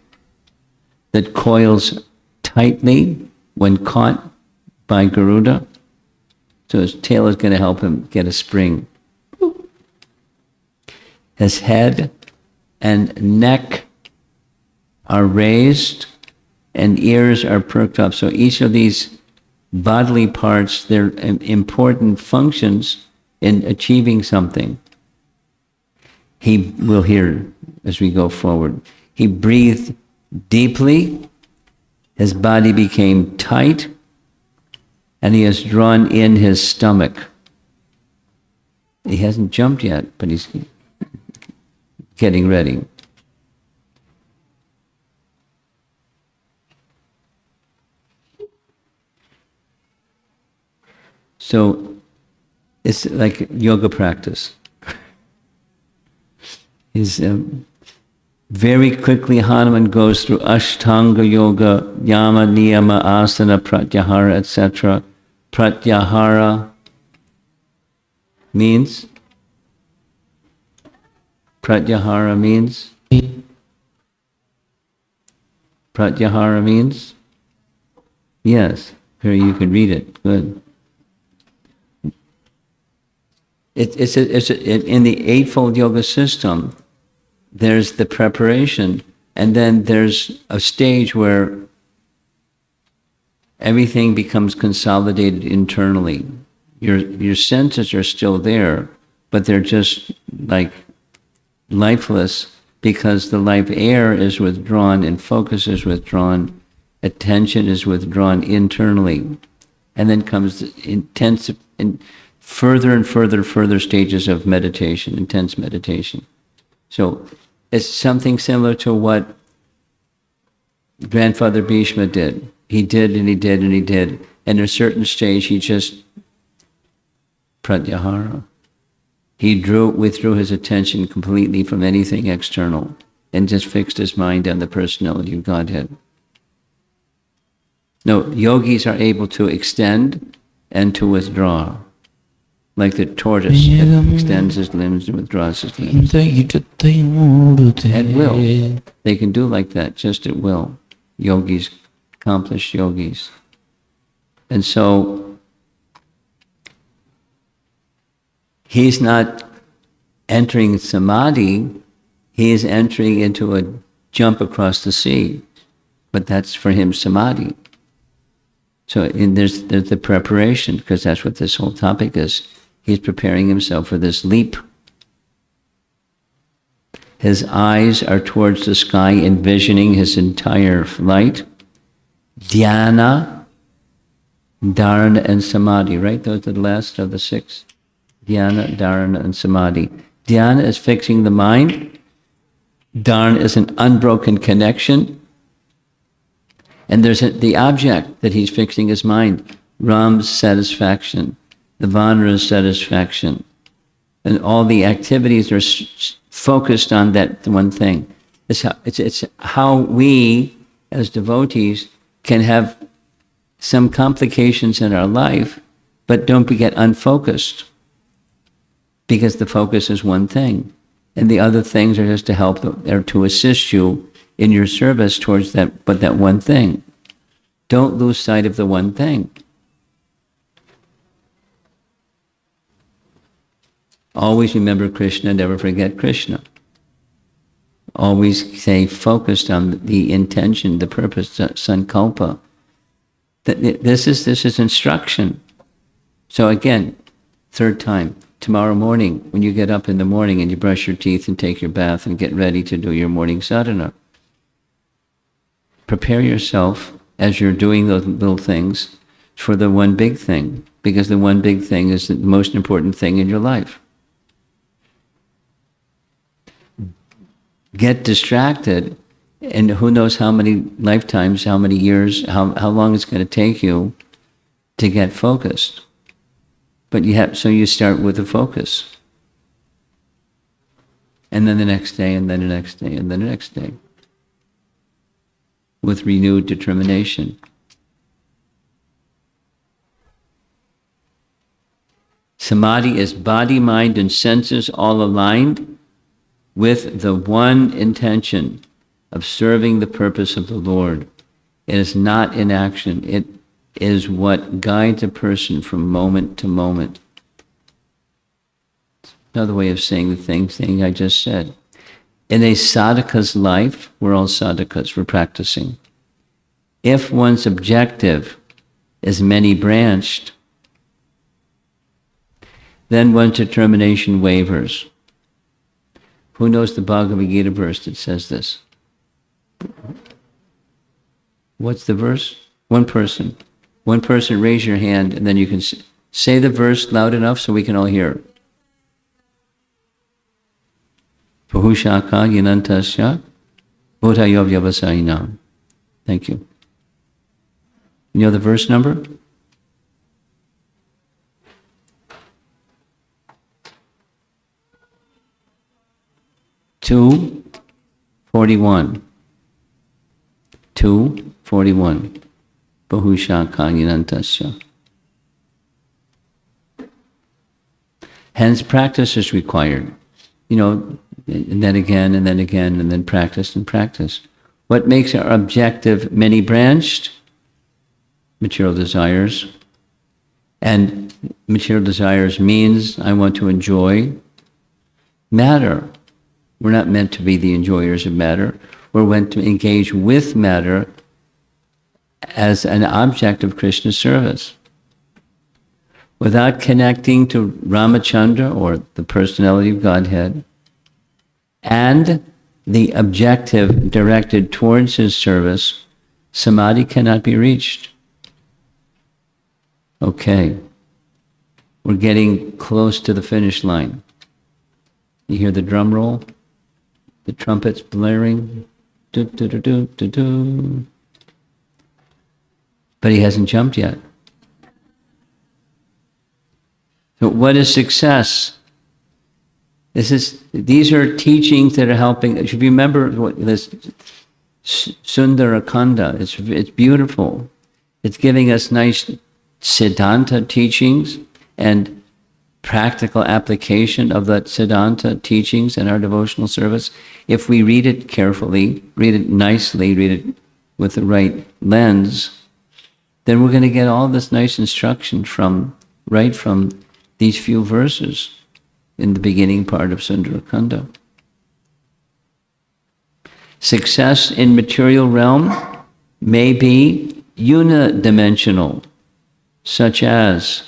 that coils tightly when caught by Garuda. So his tail is going to help him get a spring. His head and neck are raised and ears are perked up. So each of these bodily parts, they're important functions in achieving something. He will hear as we go forward. He breathed deeply. His body became tight. And he has drawn in his stomach. He hasn't jumped yet, but he's getting ready. So it's like yoga practice. Is very quickly Hanuman goes through Ashtanga Yoga, Yama, Niyama, Asana, Pratyahara, etc. Pratyahara means? Pratyahara means? Pratyahara means? Yes, here you can read it. Good. In the Eightfold Yoga system, there's the preparation, and then there's a stage where everything becomes consolidated internally. Your senses are still there, but they're just like lifeless because the life air is withdrawn and focus is withdrawn, attention is withdrawn internally, and then comes intense and further stages of meditation, intense meditation. So it's something similar to what Grandfather Bhishma did. He did and he did and he did. And at a certain stage he just pratyahara. He withdrew his attention completely from anything external and just fixed his mind on the personality of Godhead. No, yogis are able to extend and to withdraw. Like the tortoise that extends his limbs and withdraws his limbs. At will. They can do like that, just at will. Yogis, accomplished yogis. And so, he's not entering samadhi, he is entering into a jump across the sea. But that's for him samadhi. So there's the preparation, because that's what this whole topic is. He's preparing himself for this leap. His eyes are towards the sky, envisioning his entire flight. Dhyana, Dharana, and Samadhi, right? Those are the last of the six. Dhyana, Dharana, and Samadhi. Dhyana is fixing the mind. Dharana is an unbroken connection. And there's the object that he's fixing his mind. Ram's satisfaction. The Vanara's satisfaction. And all the activities are focused on that one thing. It's how we, as devotees, can have some complications in our life, but don't get unfocused. Because the focus is one thing. And the other things are just to help or to assist you in your service towards that one thing. Don't lose sight of the one thing. Always remember Krishna, never forget Krishna. Always stay focused on the intention, the purpose, sankalpa. This is instruction. So again, third time, tomorrow morning, when you get up in the morning and you brush your teeth and take your bath and get ready to do your morning sadhana, prepare yourself as you're doing those little things for the one big thing, because the one big thing is the most important thing in your life. Get distracted, and who knows how many lifetimes, how many years, how long it's going to take you to get focused. But so you start with the focus. And then the next day, and then the next day, and then the next day. With renewed determination. Samadhi is body, mind, and senses all aligned with the one intention of serving the purpose of the Lord. It is not inaction. It is what guides a person from moment to moment. Another way of saying the thing I just said. In a sadhaka's life, we're all sadhakas, we're practicing. If one's objective is many-branched, then one's determination wavers. Who knows the Bhagavad Gita verse that says this? What's the verse? One person. One person, raise your hand, and then you can say the verse loud enough so we can all hear. Pahushaka Yanantasya Bodhayovyavasayinam. Thank you. You know the verse number? Two 41. 2:41. Bahushaka Yanantasya. Hence, practice is required. You know, and then again, and then again, and then practice and practice. What makes our objective many-branched? Material desires. And material desires means I want to enjoy matter. We're not meant to be the enjoyers of matter. We're meant to engage with matter as an object of Krishna's service. Without connecting to Ramachandra, or the personality of Godhead, and the objective directed towards his service, samadhi cannot be reached. Okay. We're getting close to the finish line. You hear the drum roll? The trumpets blaring? Do, do, do, do, do, do. But he hasn't jumped yet. So what is success? These are teachings that are helping. If you remember this Sundara Kanda, it's beautiful. It's giving us nice Siddhanta teachings and practical application of that Siddhanta teachings in our devotional service. If we read it carefully, read it nicely, read it with the right lens, then we're going to get all this nice instruction right from these few verses in the beginning part of Sundara Kanda. Success in material realm may be unidimensional, such as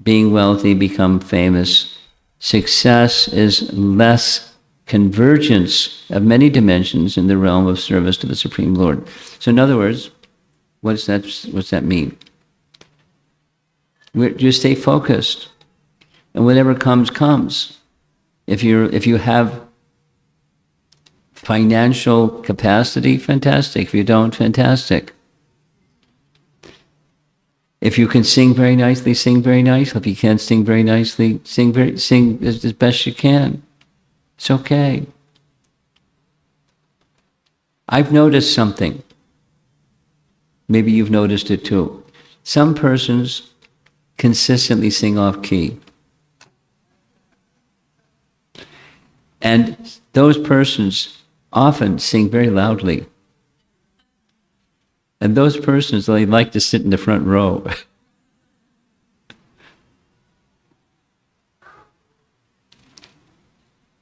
being wealthy, become famous. Success is less convergence of many dimensions in the realm of service to the Supreme Lord. So in other words, what's that mean? Just stay focused, and whatever comes, comes. If you have financial capacity, fantastic. If you don't, fantastic. If you can sing very nicely, sing very nicely. If you can't sing very nicely, sing as best you can. It's okay. I've noticed something. Maybe you've noticed it too. Some persons consistently sing off key. And those persons often sing very loudly. And those persons, they like to sit in the front row.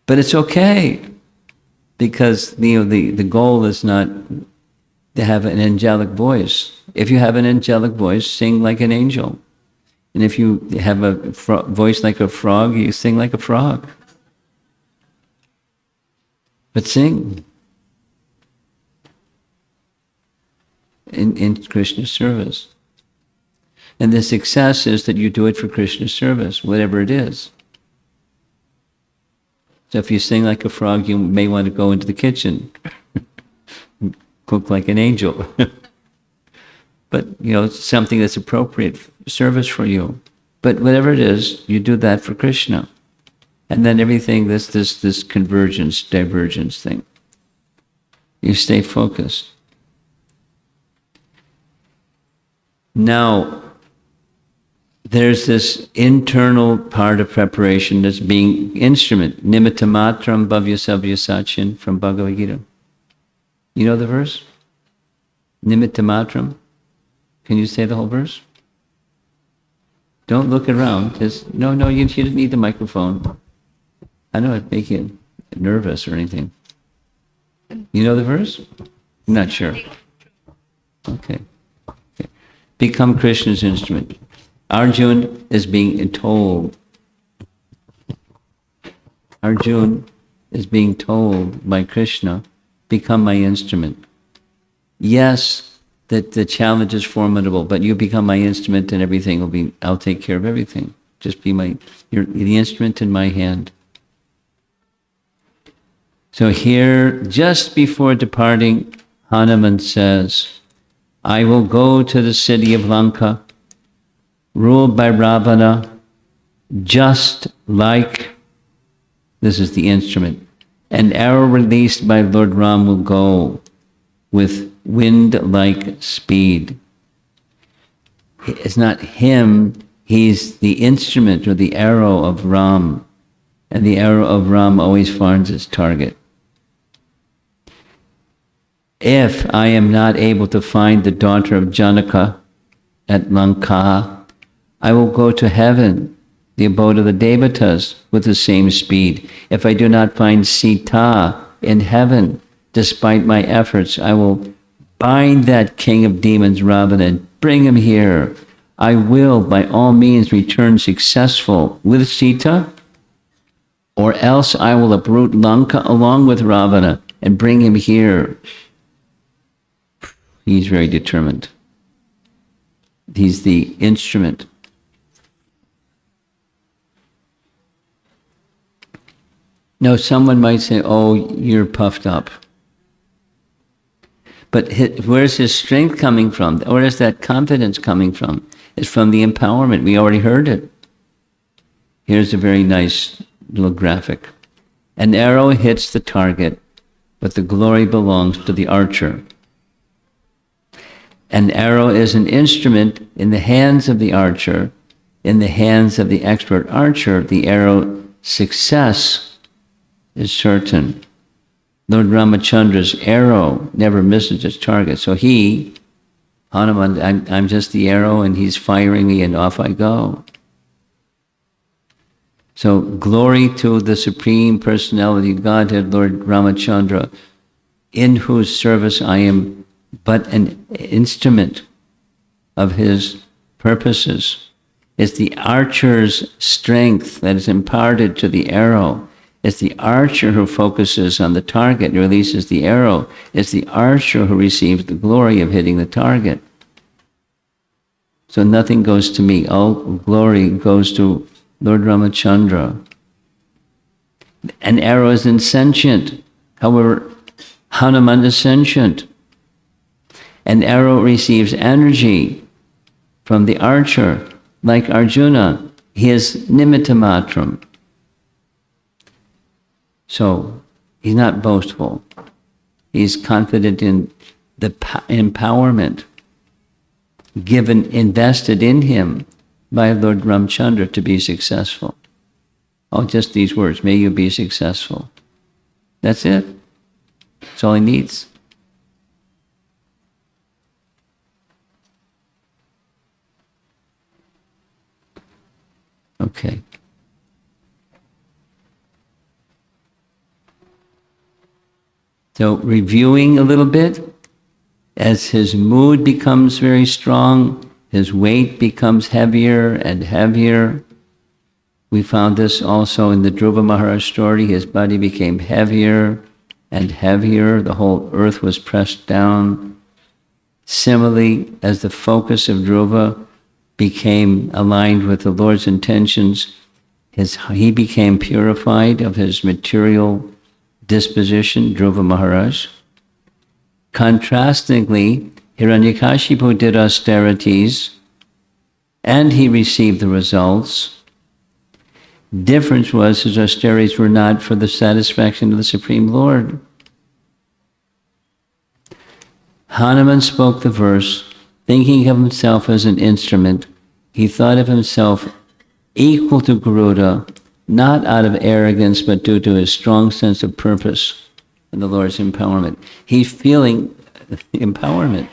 But it's okay, because the goal is not to have an angelic voice. If you have an angelic voice, sing like an angel. And if you have a voice like a frog, you sing like a frog. But sing in Krishna's service. And the success is that you do it for Krishna's service, whatever it is. So if you sing like a frog, you may want to go into the kitchen, cook like an angel. But, it's something that's appropriate service for you. But whatever it is, you do that for Krishna. And then everything, this convergence, divergence thing. You stay focused. Now, there's this internal part of preparation that's being instrument. Nimitta matram bhavya sabhya sachin from Bhagavad Gita. You know the verse? Nimitta matram. Can you say the whole verse? Don't look around. No, you didn't need the microphone. I know it'd make you nervous or anything. You know the verse? I'm not sure. Okay. Become Krishna's instrument. Arjun is being told. Arjun is being told by Krishna, become my instrument. Yes, that the challenge is formidable, but you become my instrument and everything I'll take care of everything. Just be you're the instrument in my hand. So here, just before departing, Hanuman says, I will go to the city of Lanka, ruled by Ravana, just like, this is the instrument, an arrow released by Lord Ram will go with wind-like speed. It's not him, he's the instrument or the arrow of Ram, and the arrow of Ram always finds its target. If I am not able to find the daughter of Janaka at Lanka, I will go to heaven, the abode of the Devatas, with the same speed. If I do not find Sita in heaven, despite my efforts, I will bind that king of demons, Ravana, and bring him here. I will, by all means, return successful with Sita, or else I will uproot Lanka along with Ravana and bring him here. He's very determined. He's the instrument. Now, someone might say, oh, you're puffed up. But where's his strength coming from? Where is that confidence coming from? It's from the empowerment. We already heard it. Here's a very nice little graphic. An arrow hits the target, but the glory belongs to the archer. An arrow is an instrument in the hands of the archer. In the hands of the expert archer, the arrow success is certain. Lord Ramachandra's arrow never misses its target. So he, Hanuman, I'm just the arrow and he's firing me and off I go. So glory to the Supreme Personality of Godhead, Lord Ramachandra, in whose service I am but an instrument of his purposes. It's the archer's strength that is imparted to the arrow. It's the archer who focuses on the target and releases the arrow. It's the archer who receives the glory of hitting the target. So nothing goes to me. All glory goes to Lord Ramachandra. An arrow is insentient. However, Hanuman is sentient. An arrow receives energy from the archer, like Arjuna. He is nimitta matram. So he's not boastful. He's confident in the empowerment invested in him by Lord Ramchandra to be successful. Oh, just these words, may you be successful. That's it. That's all he needs. Okay. So reviewing a little bit, as his mood becomes very strong, his weight becomes heavier and heavier. We found this also in the Dhruva Maharaj story. His body became heavier and heavier. The whole earth was pressed down. Similarly, as the focus of Dhruva became aligned with the Lord's intentions, he became purified of his material disposition, Dhruva Maharaj. Contrastingly, Hiranyakashipu did austerities and he received the results. Difference was his austerities were not for the satisfaction of the Supreme Lord. Hanuman spoke the verse, thinking of himself as an instrument. He thought of himself equal to Garuda, not out of arrogance, but due to his strong sense of purpose and the Lord's empowerment. He's feeling empowerment.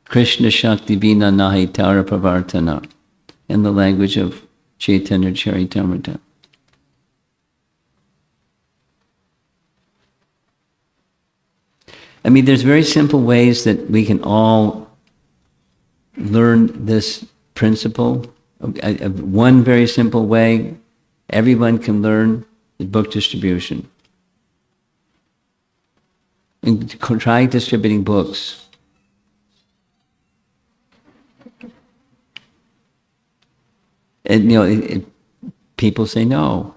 Krishna Shakti Vina Nahi Tara Pravartana, in the language of Chaitanya Charitamrita. I mean, there's very simple ways that we can all learn this principle. One very simple way everyone can learn is book distribution. And try distributing books. And people say no.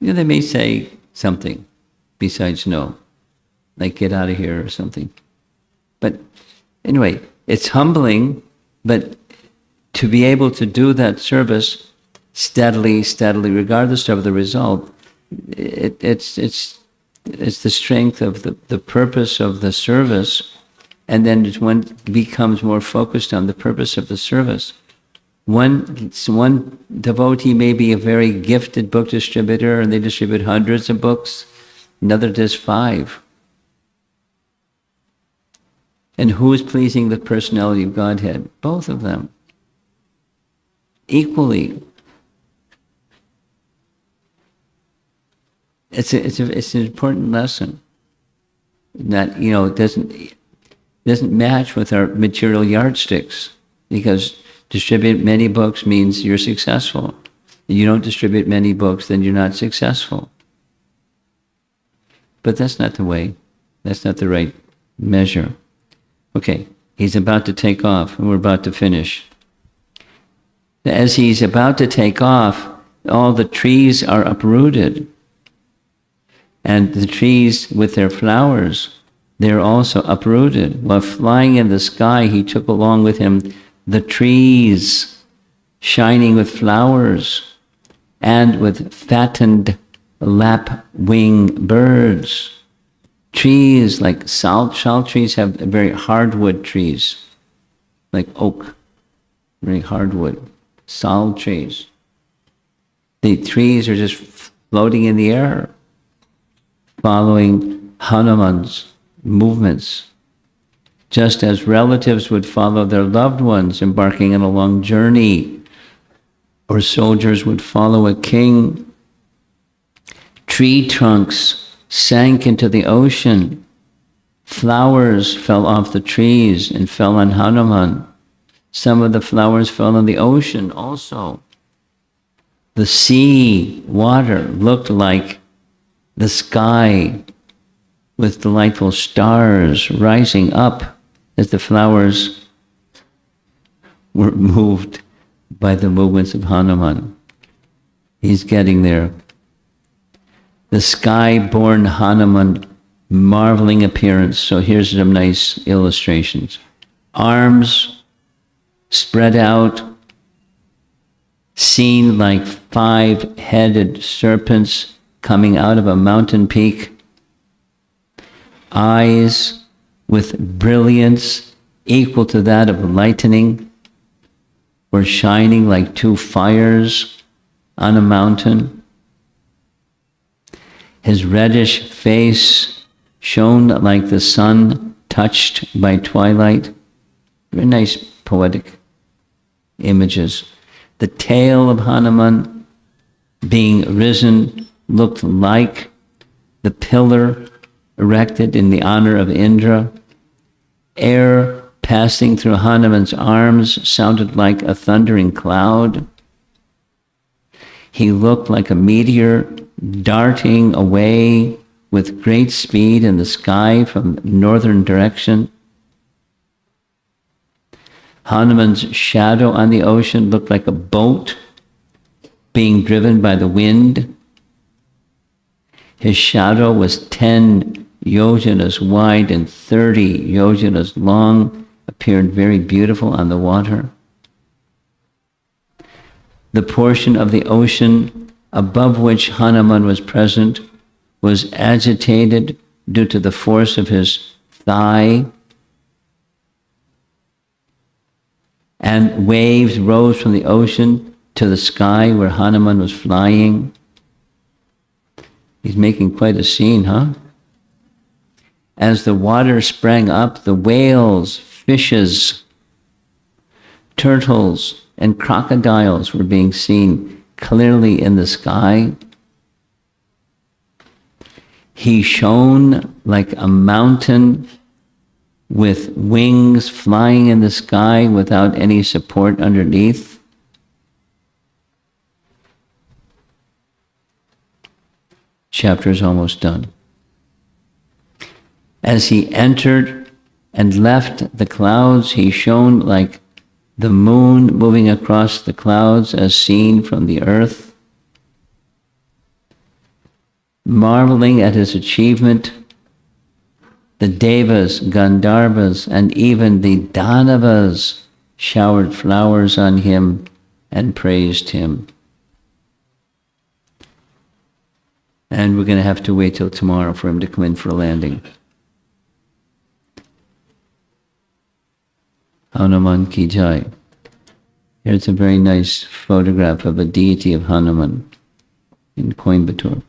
They may say, something besides no, like get out of here or something. But anyway, it's humbling, but to be able to do that service steadily, regardless of the result, it's the strength of the purpose of the service, and then one becomes more focused on the purpose of the service. One devotee may be a very gifted book distributor, and they distribute hundreds of books. Another does 5. And who is pleasing the personality of Godhead? Both of them. Equally. It's an important lesson that, it doesn't match with our material yardsticks, because distribute many books means you're successful. If you don't distribute many books, then you're not successful. But that's not the way. That's not the right measure. Okay, he's about to take off, and we're about to finish. As he's about to take off, all the trees are uprooted. And the trees with their flowers, they're also uprooted. While flying in the sky, he took along with him the trees shining with flowers and with fattened lapwing birds. Trees like sal trees have very hardwood trees, like oak, very hardwood. Sal trees. The trees are just floating in the air, following Hanuman's movements, just as relatives would follow their loved ones embarking on a long journey, or soldiers would follow a king. Tree trunks sank into the ocean. Flowers fell off the trees and fell on Hanuman. Some of the flowers fell in the ocean also. The sea water looked like the sky with delightful stars rising up as the flowers were moved by the movements of Hanuman. He's getting there. The sky-born Hanuman, marveling appearance. So here's some nice illustrations. Arms spread out, seen like 5-headed serpents coming out of a mountain peak. Eyes with brilliance equal to that of lightning, were shining like 2 fires on a mountain. His reddish face shone like the sun touched by twilight. Very nice poetic images. The tail of Hanuman being risen looked like the pillar erected in the honor of Indra. Air passing through Hanuman's arms sounded like a thundering cloud. He looked like a meteor darting away with great speed in the sky from the northern direction. Hanuman's shadow on the ocean looked like a boat being driven by the wind. His shadow was 10 yojanas wide and 30 yojanas long, appeared very beautiful on the water. The portion of the ocean above which Hanuman was present was agitated due to the force of his thigh, and waves rose from the ocean to the sky where Hanuman was flying. He's making quite a scene, huh? As the water sprang up, the whales, fishes, turtles, and crocodiles were being seen clearly in the sky. He shone like a mountain with wings flying in the sky without any support underneath. Chapter's almost done. As he entered and left the clouds, he shone like the moon moving across the clouds as seen from the earth. marveling at his achievement, the Devas, Gandharvas, and even the Danavas showered flowers on him and praised him. And we're going to have to wait till tomorrow for him to come in for a landing. Hanuman ki jai. Here's a very nice photograph of a deity of Hanuman in Coimbatore.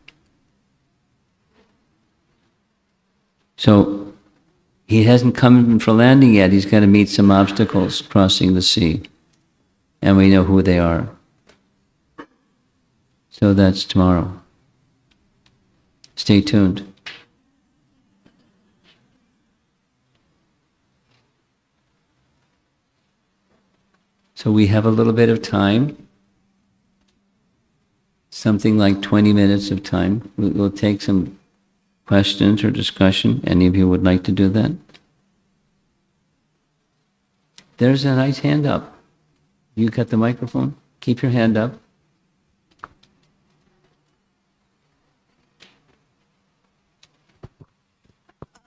So he hasn't come in for landing yet. He's got to meet some obstacles crossing the sea. And we know who they are. So that's tomorrow. Stay tuned. So we have a little bit of time, something like 20 minutes of time. We'll take some questions or discussion. Any of you would like to do that? There's a nice hand up. You got the microphone? Keep your hand up.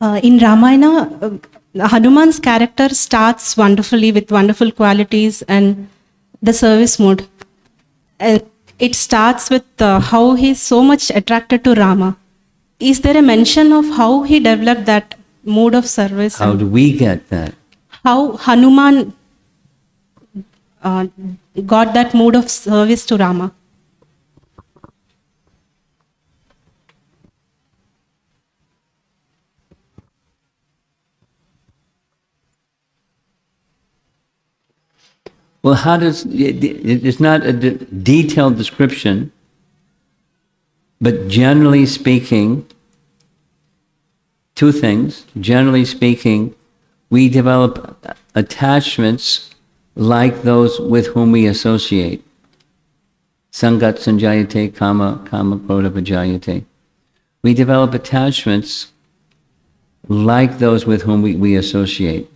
In Ramayana, Hanuman's character starts wonderfully with wonderful qualities and the service mode. It starts with how he's so much attracted to Rama. Is there a mention of how he developed that mode of service? How do we get that? How Hanuman got that mode of service to Rama? Well, how does, it's not a detailed description, but generally speaking, two things. Generally speaking, we develop attachments like those with whom we associate. Sangat sanjayate kama, kama krodha vijayate. We develop attachments like those with whom we associate.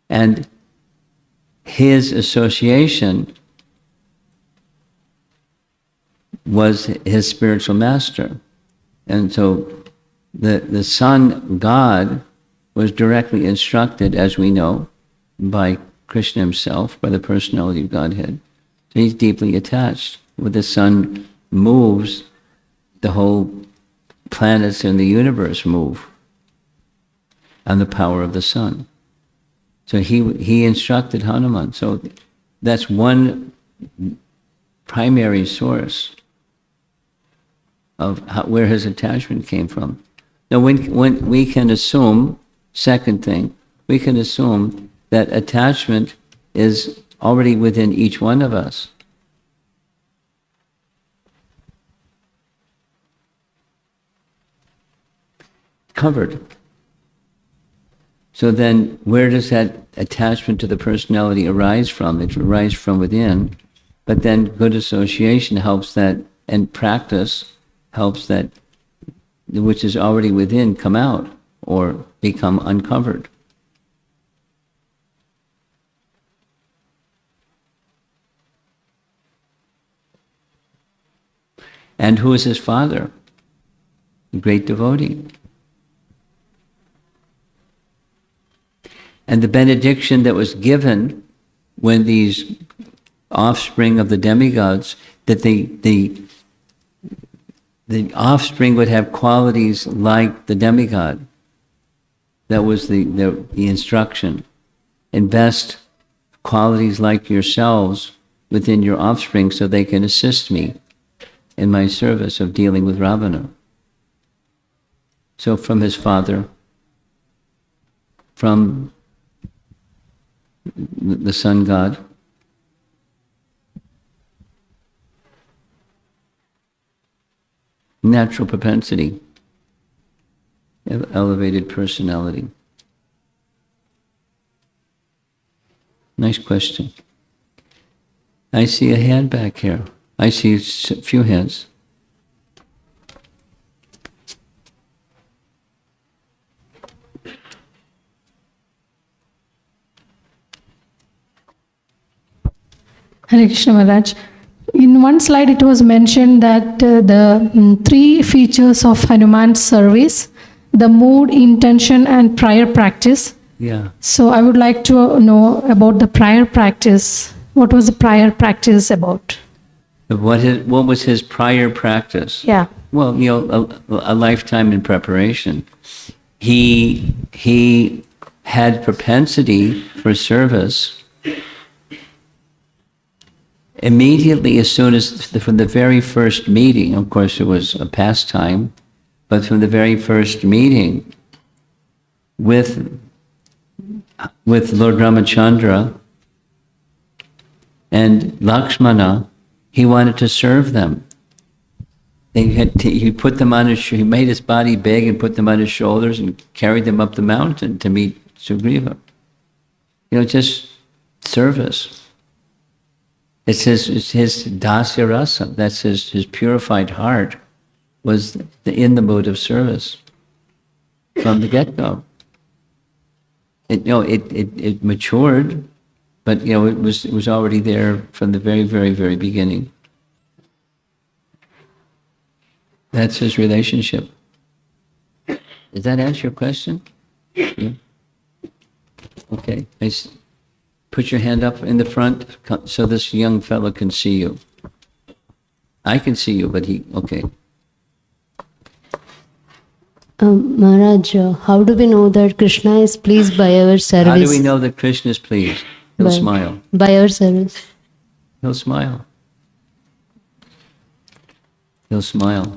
And his association was his spiritual master. And so the sun god was directly instructed, as we know, by Krishna himself, by the personality of Godhead. So he's deeply attached. When the sun moves, the whole planets in the universe move on the power of the sun. So he instructed Hanuman. So that's one primary source of where his attachment came from. Now, when we can assume, second thing, we can assume that attachment is already within each one of us. Covered. So then, where does that attachment to the personality arise from? It arises from within, but then good association helps that, and practice helps that which is already within come out or become uncovered. And who is his father? A great devotee. And the benediction that was given when these offspring of the demigods, that the offspring would have qualities like the demigod. That was the instruction. Invest qualities like yourselves within your offspring so they can assist me in my service of dealing with Ravana. So from his father, from the sun god, natural propensity, elevated personality. Nice question. I see a hand back here. I see a few hands. Hare Krishna Maharaj. In one slide, it was mentioned that the three features of Hanuman's service, the mood, intention, and prior practice. Yeah. So I would like to know about the prior practice. What was the prior practice about? What was his prior practice? Yeah. Well, a lifetime in preparation. He had propensity for service immediately as soon as, from the very first meeting. Of course, it was a pastime, but from the very first meeting with Lord Ramachandra and Lakshmana, he wanted to serve them. He put them on he made his body big and put them on his shoulders and carried them up the mountain to meet Sugriva. Just service. It's his dasya rasa. That's his purified heart was in the mood of service from the get-go. It matured, but it was already there from the very, very, very beginning. That's his relationship. Does that answer your question? Yeah. Okay. Put your hand up in the front so this young fellow can see you. I can see you, but okay. Maharaj, how do we know that Krishna is pleased by our service? How do we know that Krishna is pleased? He'll smile. By our service. He'll smile. He'll smile.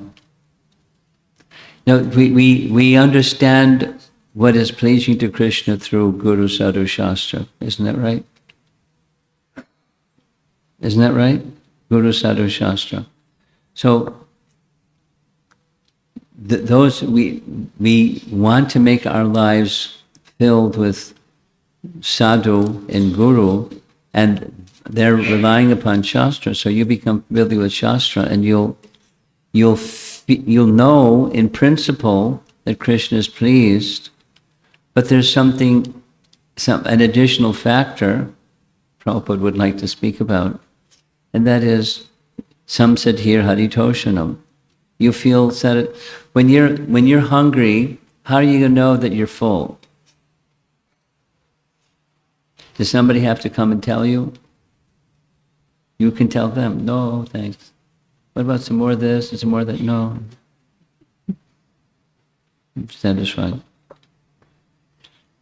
Now, we understand what is pleasing to Krishna through Guru Sadhu Shastra. Isn't that right? Isn't that right? Guru Sadhu Shastra. So, those we want to make our lives filled with sadhu and guru, and they're relying upon Shastra. So you become familiar with Shastra, and you'll know in principle that Krishna is pleased, but there's an additional factor Prabhupada would like to speak about, and that is, some said here, haritoshanam. You feel when you're hungry, how are you going to know that you're full? Does somebody have to come and tell you? You can tell them, no, thanks. What about some more of this and some more of that? No. I'm satisfied.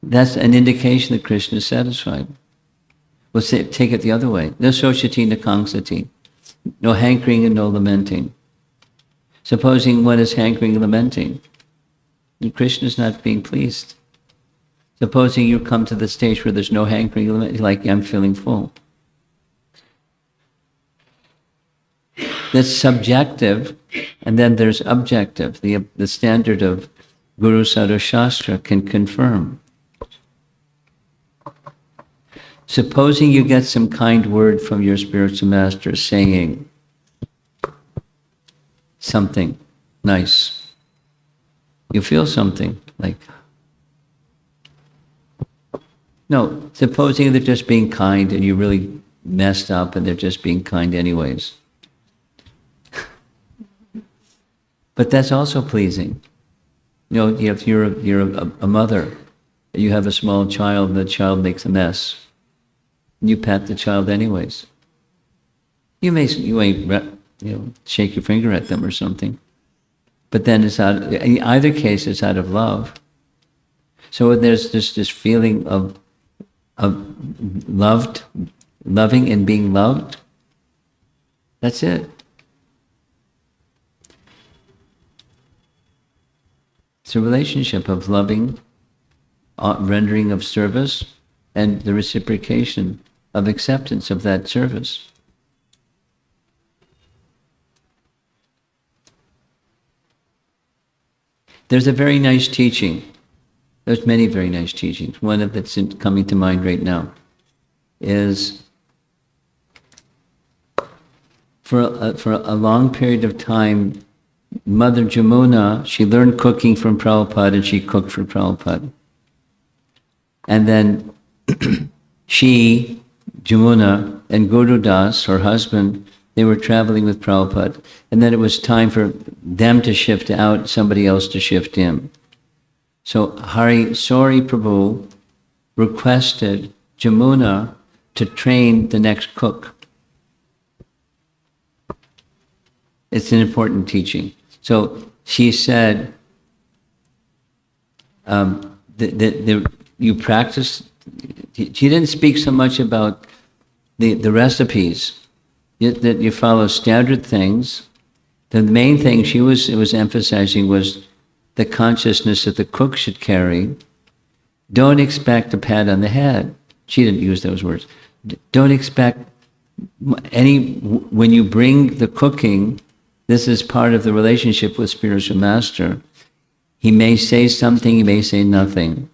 That's an indication that Krishna is satisfied. We'll take it the other way. No sochati, no kangsati. No hankering and no lamenting. Supposing one is hankering and lamenting, and Krishna is not being pleased. Supposing you come to the stage where there's no hankering and lamenting, like, I'm feeling full. That's subjective, and then there's objective. The standard of Guru Sadhu Shastra can confirm. Supposing you get some kind word from your spiritual master saying something nice. You feel something like, no, supposing they're just being kind and you really messed up and they're just being kind anyways. But that's also pleasing. If you're a mother, you have a small child and the child makes a mess, you pat the child anyways. You ain't shake your finger at them or something. But then in either case, it's out of love. So there's just this feeling of loving and being loved. That's it. It's a relationship of loving, rendering of service, and the reciprocation of acceptance of that service. There's a very nice teaching. There's many very nice teachings. One of that's coming to mind right now is for a long period of time, Mother Jamuna, she learned cooking from Prabhupada and she cooked for Prabhupada. And then she, Jamuna, and Guru Das, her husband, They were traveling with Prabhupada, and then it was time for them to shift out, somebody else to shift in. So Sori Prabhu requested Jamuna to train the next cook. It's an important teaching. So she said, you practice, she didn't speak so much about the recipes, that you follow standard things. The main thing she was emphasizing was the consciousness that the cook should carry. Don't expect a pat on the head. She didn't use those words. Don't expect when you bring the cooking, this is part of the relationship with spiritual master. He may say something, he may say nothing.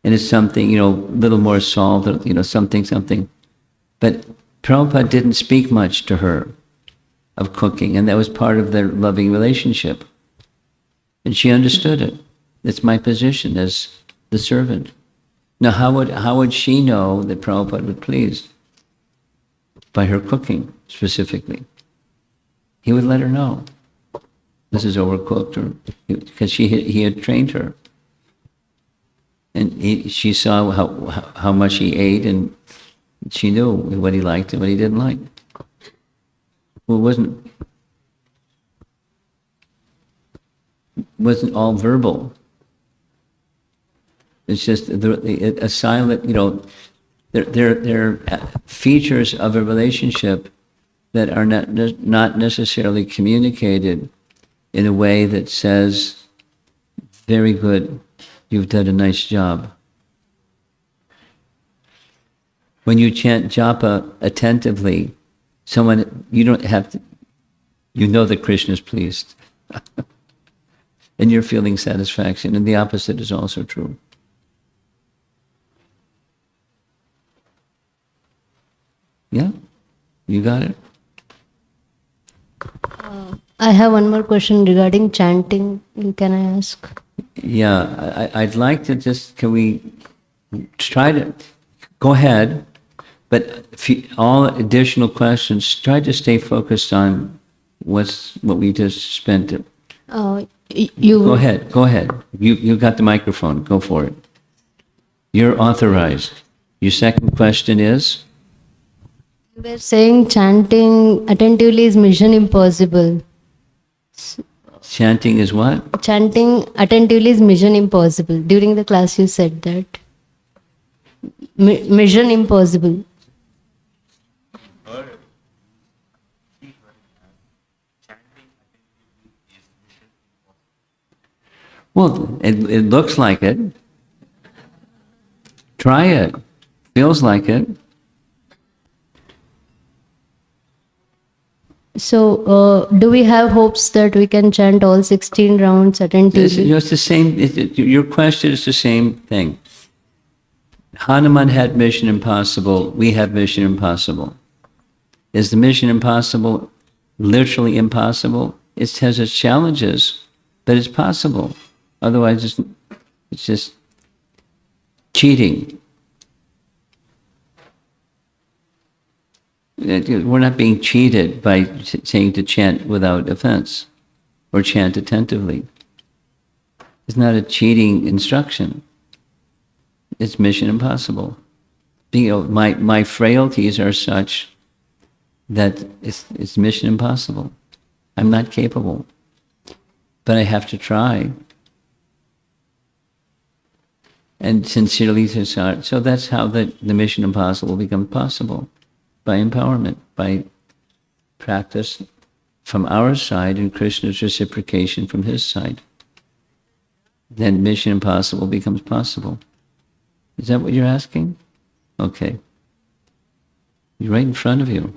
And it's something, a little more salt, something. But Prabhupada didn't speak much to her of cooking, and that was part of their loving relationship. And she understood it. It's my position as the servant. Now, how would she know that Prabhupada was pleased? By her cooking, specifically. He would let her know. This is overcooked, or because he had trained her. And she saw how much he ate, and she knew what he liked and what he didn't like. Well, it wasn't all verbal. It's just a silent, there are features of a relationship that are not necessarily communicated in a way that says, very good, you've done a nice job. When you chant japa attentively, you don't have to, you know that Krishna is pleased. And you're feeling satisfaction, and the opposite is also true. Yeah? You got it? I have one more question regarding chanting. Can I ask? Yeah, I'd like to can we try to, go ahead, but all additional questions, try to stay focused on what we just spent. Go ahead. You got the microphone, go for it. You're authorized. Your second question is? You were saying chanting attentively is mission impossible. Chanting is what? Chanting attentively is mission impossible. During the class you said that. Mission impossible. Well, it looks like it. Try it. Feels like it. So, do we have hopes that we can chant all 16 rounds attentively? It's the same. Your question is the same thing. Hanuman had Mission Impossible. We have Mission Impossible. Is the Mission Impossible literally impossible? It has its challenges, but it's possible. Otherwise, it's just cheating. We're not being cheated by saying to chant without offense or chant attentively. It's not a cheating instruction. It's Mission Impossible. My frailties are such that it's Mission Impossible. I'm not capable, but I have to try. And sincerely, so that's how the Mission Impossible becomes possible. By empowerment, by practice from our side and Krishna's reciprocation from his side. Then Mission Impossible becomes possible. Is that what you're asking? Okay. You're right in front of you.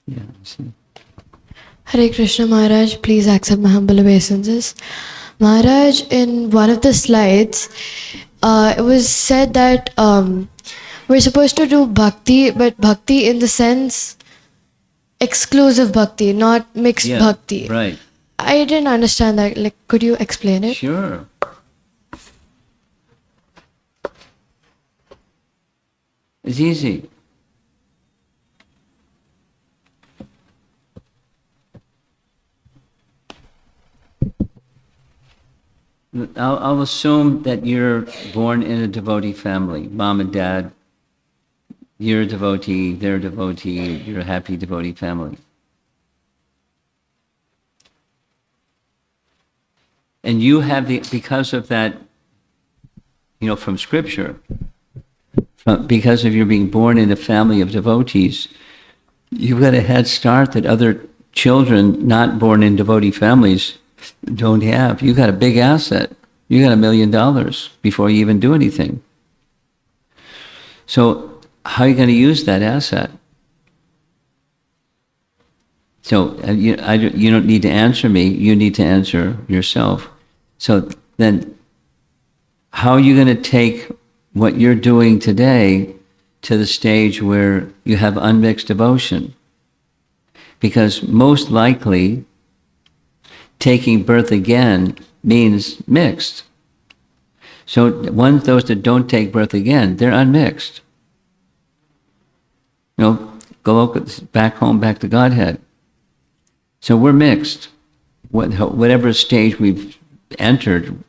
Yeah, I see. Hare Krishna Maharaj, please accept my humble obeisances. Maharaj, in one of the slides, it was said that we're supposed to do bhakti, but bhakti in the sense exclusive bhakti, not mixed bhakti. Right. I didn't understand that. Could you explain it? Sure. It's easy. I'll assume that you're born in a devotee family, mom and dad. You're a devotee, they're a devotee, you're a happy devotee family. And you have because of that, from scripture, because of your being born in a family of devotees, you've got a head start that other children not born in devotee families don't have. You got a big asset. You got $1 million before you even do anything. So how are you going to use that asset? So you don't need to answer me. You need to answer yourself. So then how are you going to take what you're doing today to the stage where you have unmixed devotion? Because most likely, taking birth again means mixed. So those that don't take birth again, they're unmixed. Go back home, back to Godhead. So we're mixed. Whatever stage we've entered,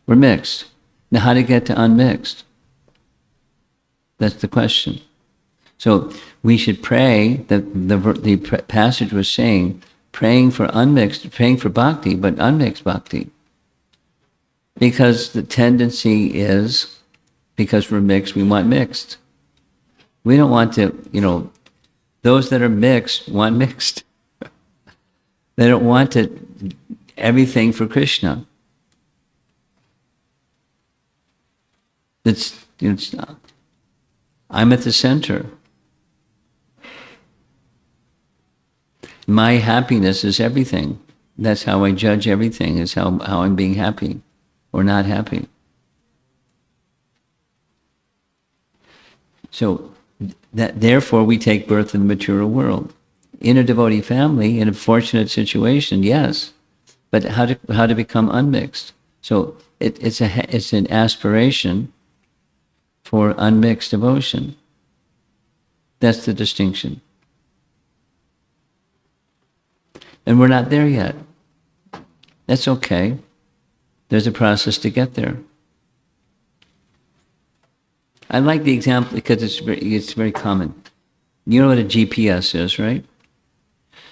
we're mixed. Now how to get to unmixed? That's the question. So we should pray, that the passage was saying, praying for bhakti, but unmixed bhakti. Because the tendency is, because we're mixed, we want mixed. We don't want to, those that are mixed want mixed. They don't want everything for Krishna. It's I'm at the center. My happiness is everything. That's how I judge everything, is how I'm being happy or not happy. So therefore we take birth in the material world. In a devotee family, in a fortunate situation, yes. But how to become unmixed? So it's an aspiration for unmixed devotion. That's the distinction. And we're not there yet. That's okay. There's a process to get there. I like the example because it's very common. You know what a GPS is, right?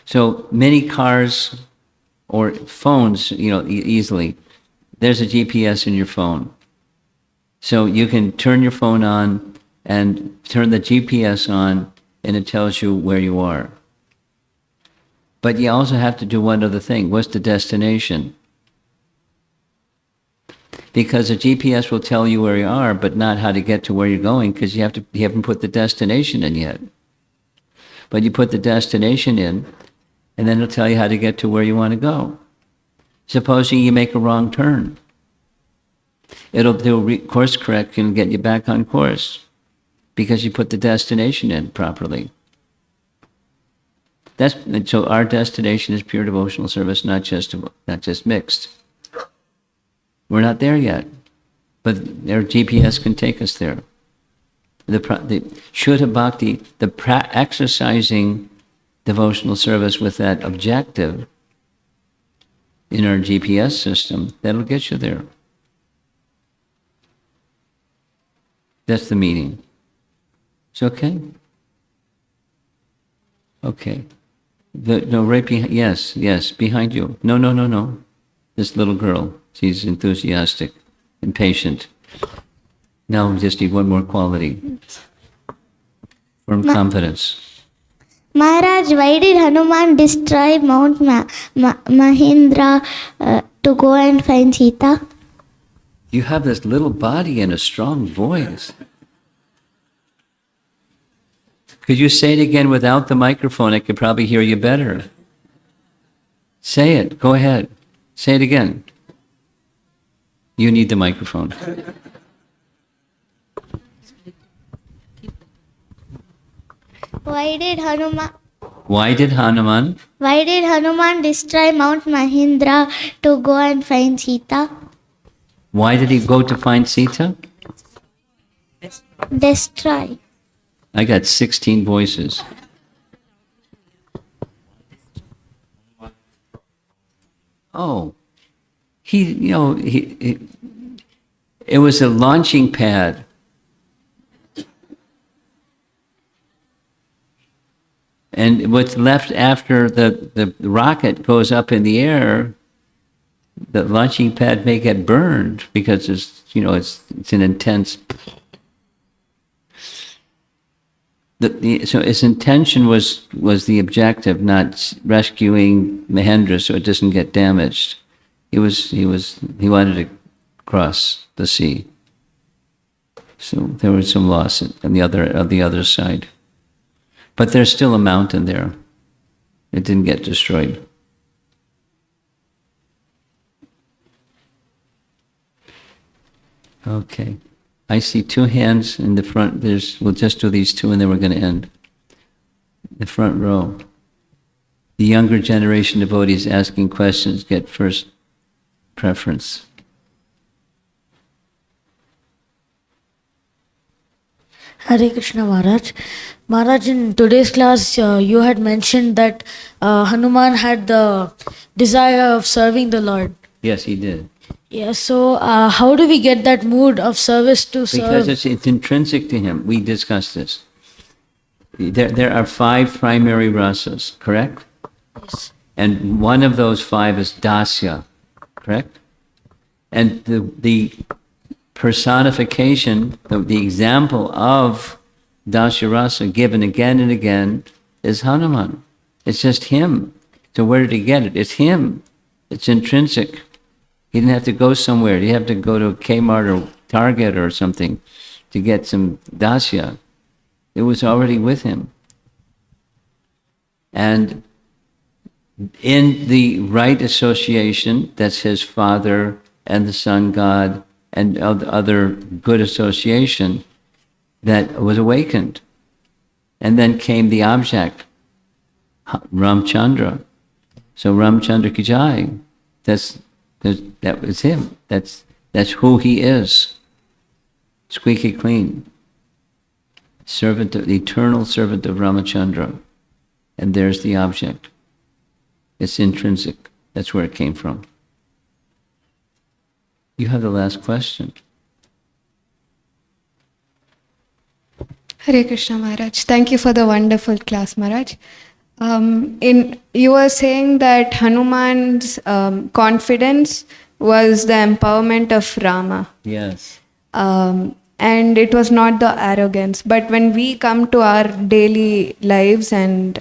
So many cars or phones, easily, there's a GPS in your phone. So you can turn your phone on and turn the GPS on, and it tells you where you are. But you also have to do one other thing. What's the destination? Because the GPS will tell you where you are, but not how to get to where you're going, because you haven't put the destination in yet. But you put the destination in, and then it'll tell you how to get to where you want to go. Supposing you make a wrong turn. It'll do course correct and get you back on course because you put the destination in properly. So our destination is pure devotional service, not just mixed. We're not there yet, but our GPS can take us there. The Shuddha Bhakti, exercising devotional service with that objective in our GPS system, that'll get you there. That's the meaning. It's okay? Okay. Right behind, yes, behind you. No. This little girl, she's enthusiastic and patient. Now we just need one more quality. Firm confidence. Maharaj, why did Hanuman destroy Mount Mahindra to go and find Sita? You have this little body and a strong voice. Could you say it again without the microphone? I could probably hear you better. Say it. Go ahead. Say it again. You need the microphone. Why did Hanuman destroy Mount Mahindra to go and find Sita? Why did he go to find Sita? Destroy. I got 16 voices. Oh, it was a launching pad. And what's left after the rocket goes up in the air, the launching pad may get burned because it's an intense. So his intention was the objective, not rescuing Mahendra so it doesn't get damaged. He wanted to cross the sea. So there was some loss on the other side. But there's still a mountain there. It didn't get destroyed. Okay. I see two hands in the front. We'll just do these two and then we're going to end. The front row. The younger generation devotees asking questions get first preference. Hare Krishna Maharaj. Maharaj, in today's class, you had mentioned that Hanuman had the desire of serving the Lord. Yes, he did. Yeah, so how do we get that mood of service to serve? Because it's intrinsic to him. We discussed this. There are 5 primary rasas, correct? Yes. And one of those 5 is dasya, correct? And the personification, the example of dasya rasa given again and again is Hanuman. It's just him. So where did he get it? It's him. It's intrinsic. He didn't have to go somewhere. He didn't have to go to Kmart or Target or something to get some dasya. It was already with him. And in the right association, that's his father and the sun god and other good association, that was awakened. And then came the object, Ramchandra. So Ramchandra ki jai. That was him. That's who he is. Squeaky clean. Servant of the eternal servant of Ramachandra. And there's the object. It's intrinsic. That's where it came from. You have the last question. Hare Krishna Maharaj. Thank you for the wonderful class, Maharaj. You were saying that Hanuman's confidence was the empowerment of Rama. Yes. And it was not the arrogance. But when we come to our daily lives and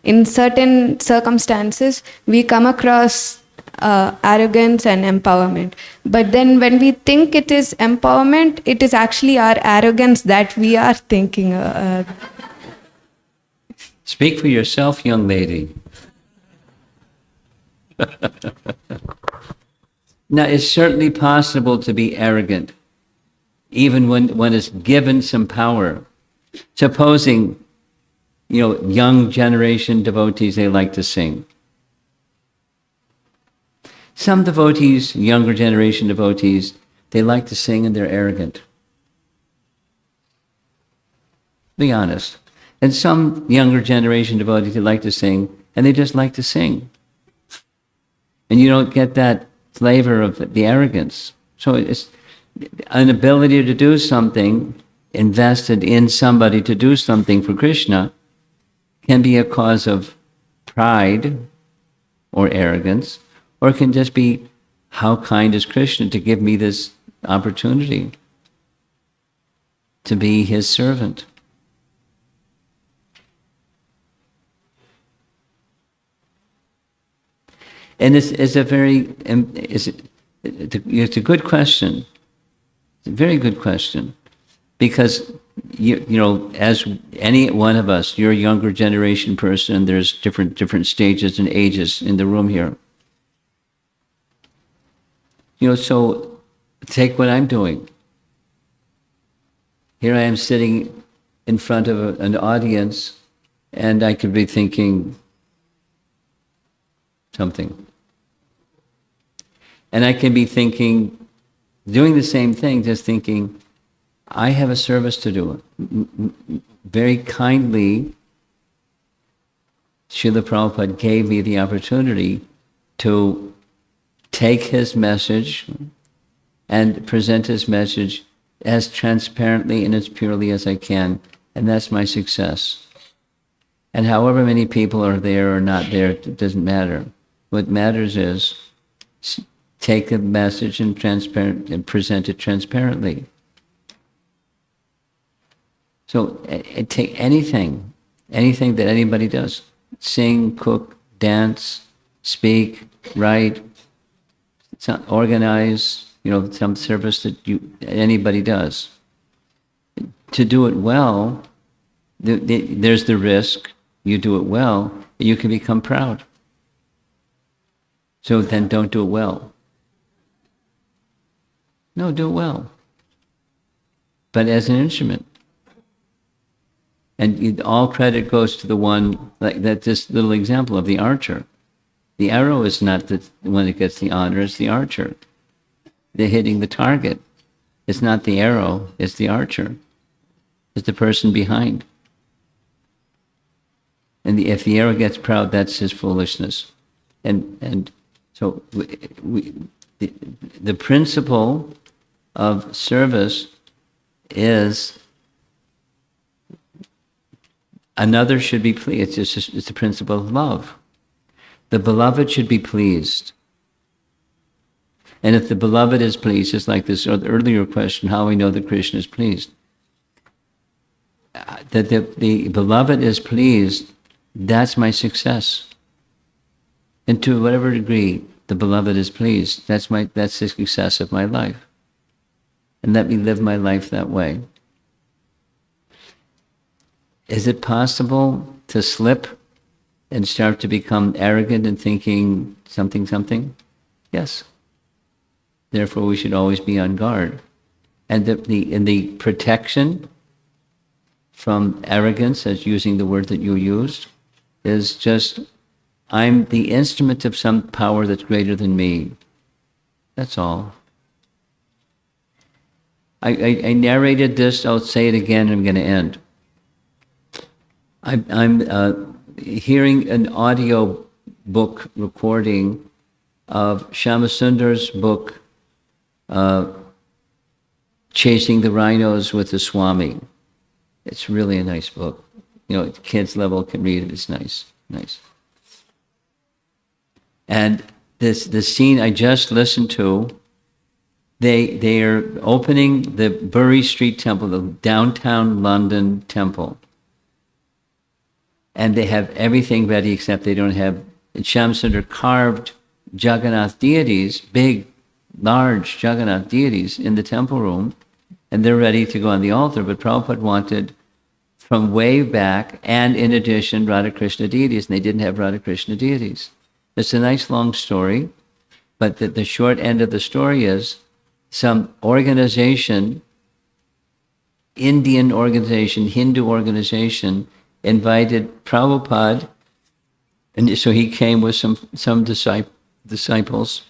in certain circumstances, we come across arrogance and empowerment. But then when we think it is empowerment, it is actually our arrogance that we are thinking. Speak for yourself, young lady. Now, it's certainly possible to be arrogant, even when one is given some power. Supposing, young generation devotees, they like to sing. Some devotees, younger generation devotees, they like to sing and they're arrogant. Be honest. And some younger generation devotees, they like to sing and they just like to sing. And you don't get that flavor of the arrogance. So it's an ability to do something, invested in somebody to do something for Krishna, can be a cause of pride or arrogance, or it can just be, how kind is Krishna to give me this opportunity to be his servant. And it's a good question. It's a very good question. Because, as any one of us, you're a younger generation person, and there's different stages and ages in the room here. So take what I'm doing. Here I am sitting in front of an audience, and I could be thinking something. And I can be thinking, doing the same thing, just thinking, I have a service to do. Very kindly, Srila Prabhupada gave me the opportunity to take his message and present his message as transparently and as purely as I can, and that's my success. And however many people are there or not there, it doesn't matter. What matters is take the message and present it transparently. So take anything that anybody does, sing, cook, dance, speak, write, organize, some service that anybody does. To do it well, there's the risk. You do it well, you can become proud. So then don't do it well. No, do it well. But as an instrument. And all credit goes to the one, like that, this little example of the archer. The arrow is not the one that gets the honor, it's the archer. They're hitting the target. It's not the arrow, it's the archer. It's the person behind. And if the arrow gets proud, that's his foolishness. And so the principle of service is another should be pleased. It's the principle of love. The beloved should be pleased. And if the beloved is pleased, just like this earlier question, how we know that Krishna is pleased, that the beloved is pleased, that's my success. And to whatever degree the beloved is pleased, that's the success of my life. And let me live my life that way. Is it possible to slip and start to become arrogant and thinking something? Yes. Therefore, we should always be on guard. And the protection from arrogance, as using the word that you used, is just, I'm the instrument of some power that's greater than me. That's all. I narrated this, I'll say it again, I'm going to end. I'm hearing an audio book recording of Shama Sundar's book, Chasing the Rhinos with the Swami. It's really a nice book. Kids level can read it. It's nice. And the scene I just listened to, they are opening the Bury Street Temple, the downtown London temple. And they have everything ready except they don't have, Shama Sundar carved Jagannath deities, big, large Jagannath deities in the temple room, and they're ready to go on the altar, but Prabhupada wanted from way back, and in addition, Radha Krishna deities, and they didn't have Radha Krishna deities. It's a nice long story, but the short end of the story is some organization, Indian organization, Hindu organization, invited Prabhupada, and so he came with some disciples,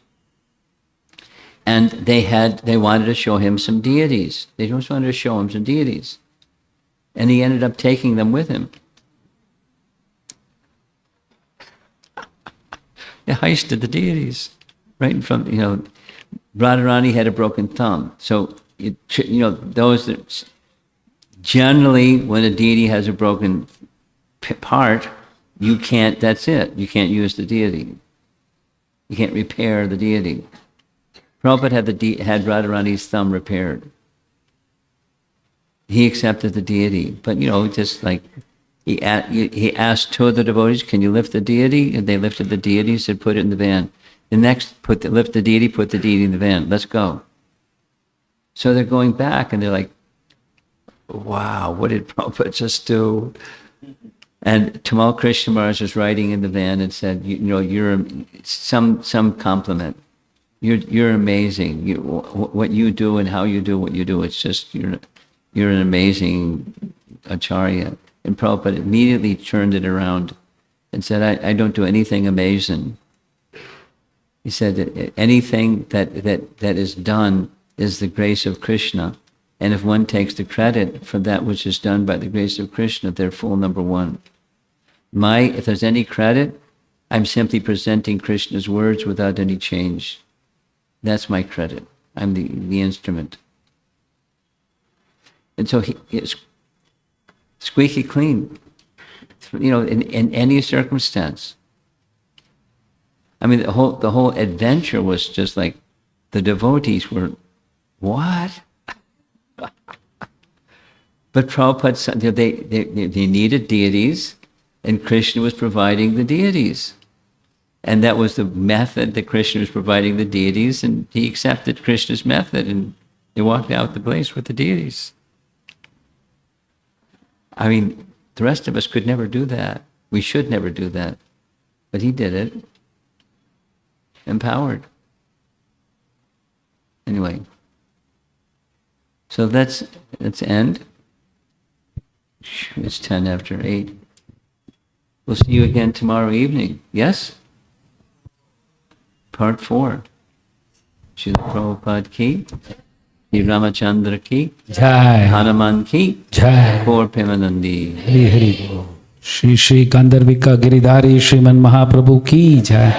and they wanted to show him some deities. They just wanted to show him some deities. And he ended up taking them with him. They heisted the deities right in front. Radharani had a broken thumb. So, those that generally, when a deity has a broken part, you can't, that's it. You can't use the deity. You can't repair the deity. Prabhupada had Radharani's thumb repaired. He accepted the deity, but just like he asked two of the devotees, "Can you lift the deity?" And they lifted the deity. He said, "Put it in the van." The next, lift the deity, put the deity in the van. Let's go. So they're going back, and they're like, "Wow, what did Prabhupada just do?" And Tamal Krishna Maharaj was riding in the van and said, "You're some compliment. You're amazing. What you do and how you do what you do. It's just you're an amazing acharya." And Prabhupada immediately turned it around and said, I don't do anything amazing. He said that anything that is done is the grace of Krishna. And if one takes the credit for that which is done by the grace of Krishna, they're full number one. If there's any credit, I'm simply presenting Krishna's words without any change. That's my credit. I'm the instrument. And so it's squeaky clean, in any circumstance. I mean, the whole adventure was just like the devotees were, what? But Prabhupada, they needed deities, and Krishna was providing the deities. And that was the method that Krishna was providing the deities, and he accepted Krishna's method, and they walked out the place with the deities. I mean, the rest of us could never do that. We should never do that. But he did it. Empowered. Anyway. So let's end. It's 10 after 8. We'll see you again tomorrow evening. Yes? Part 4. Srila Prabhupada ki, Sri Ramachandra ki, Jai. Hanuman ki, Jai. Gaur Premanandi. Hari Hari Bol. Shri Shri Gandharvika Giridhari Shriman Mahaprabhu ki jai.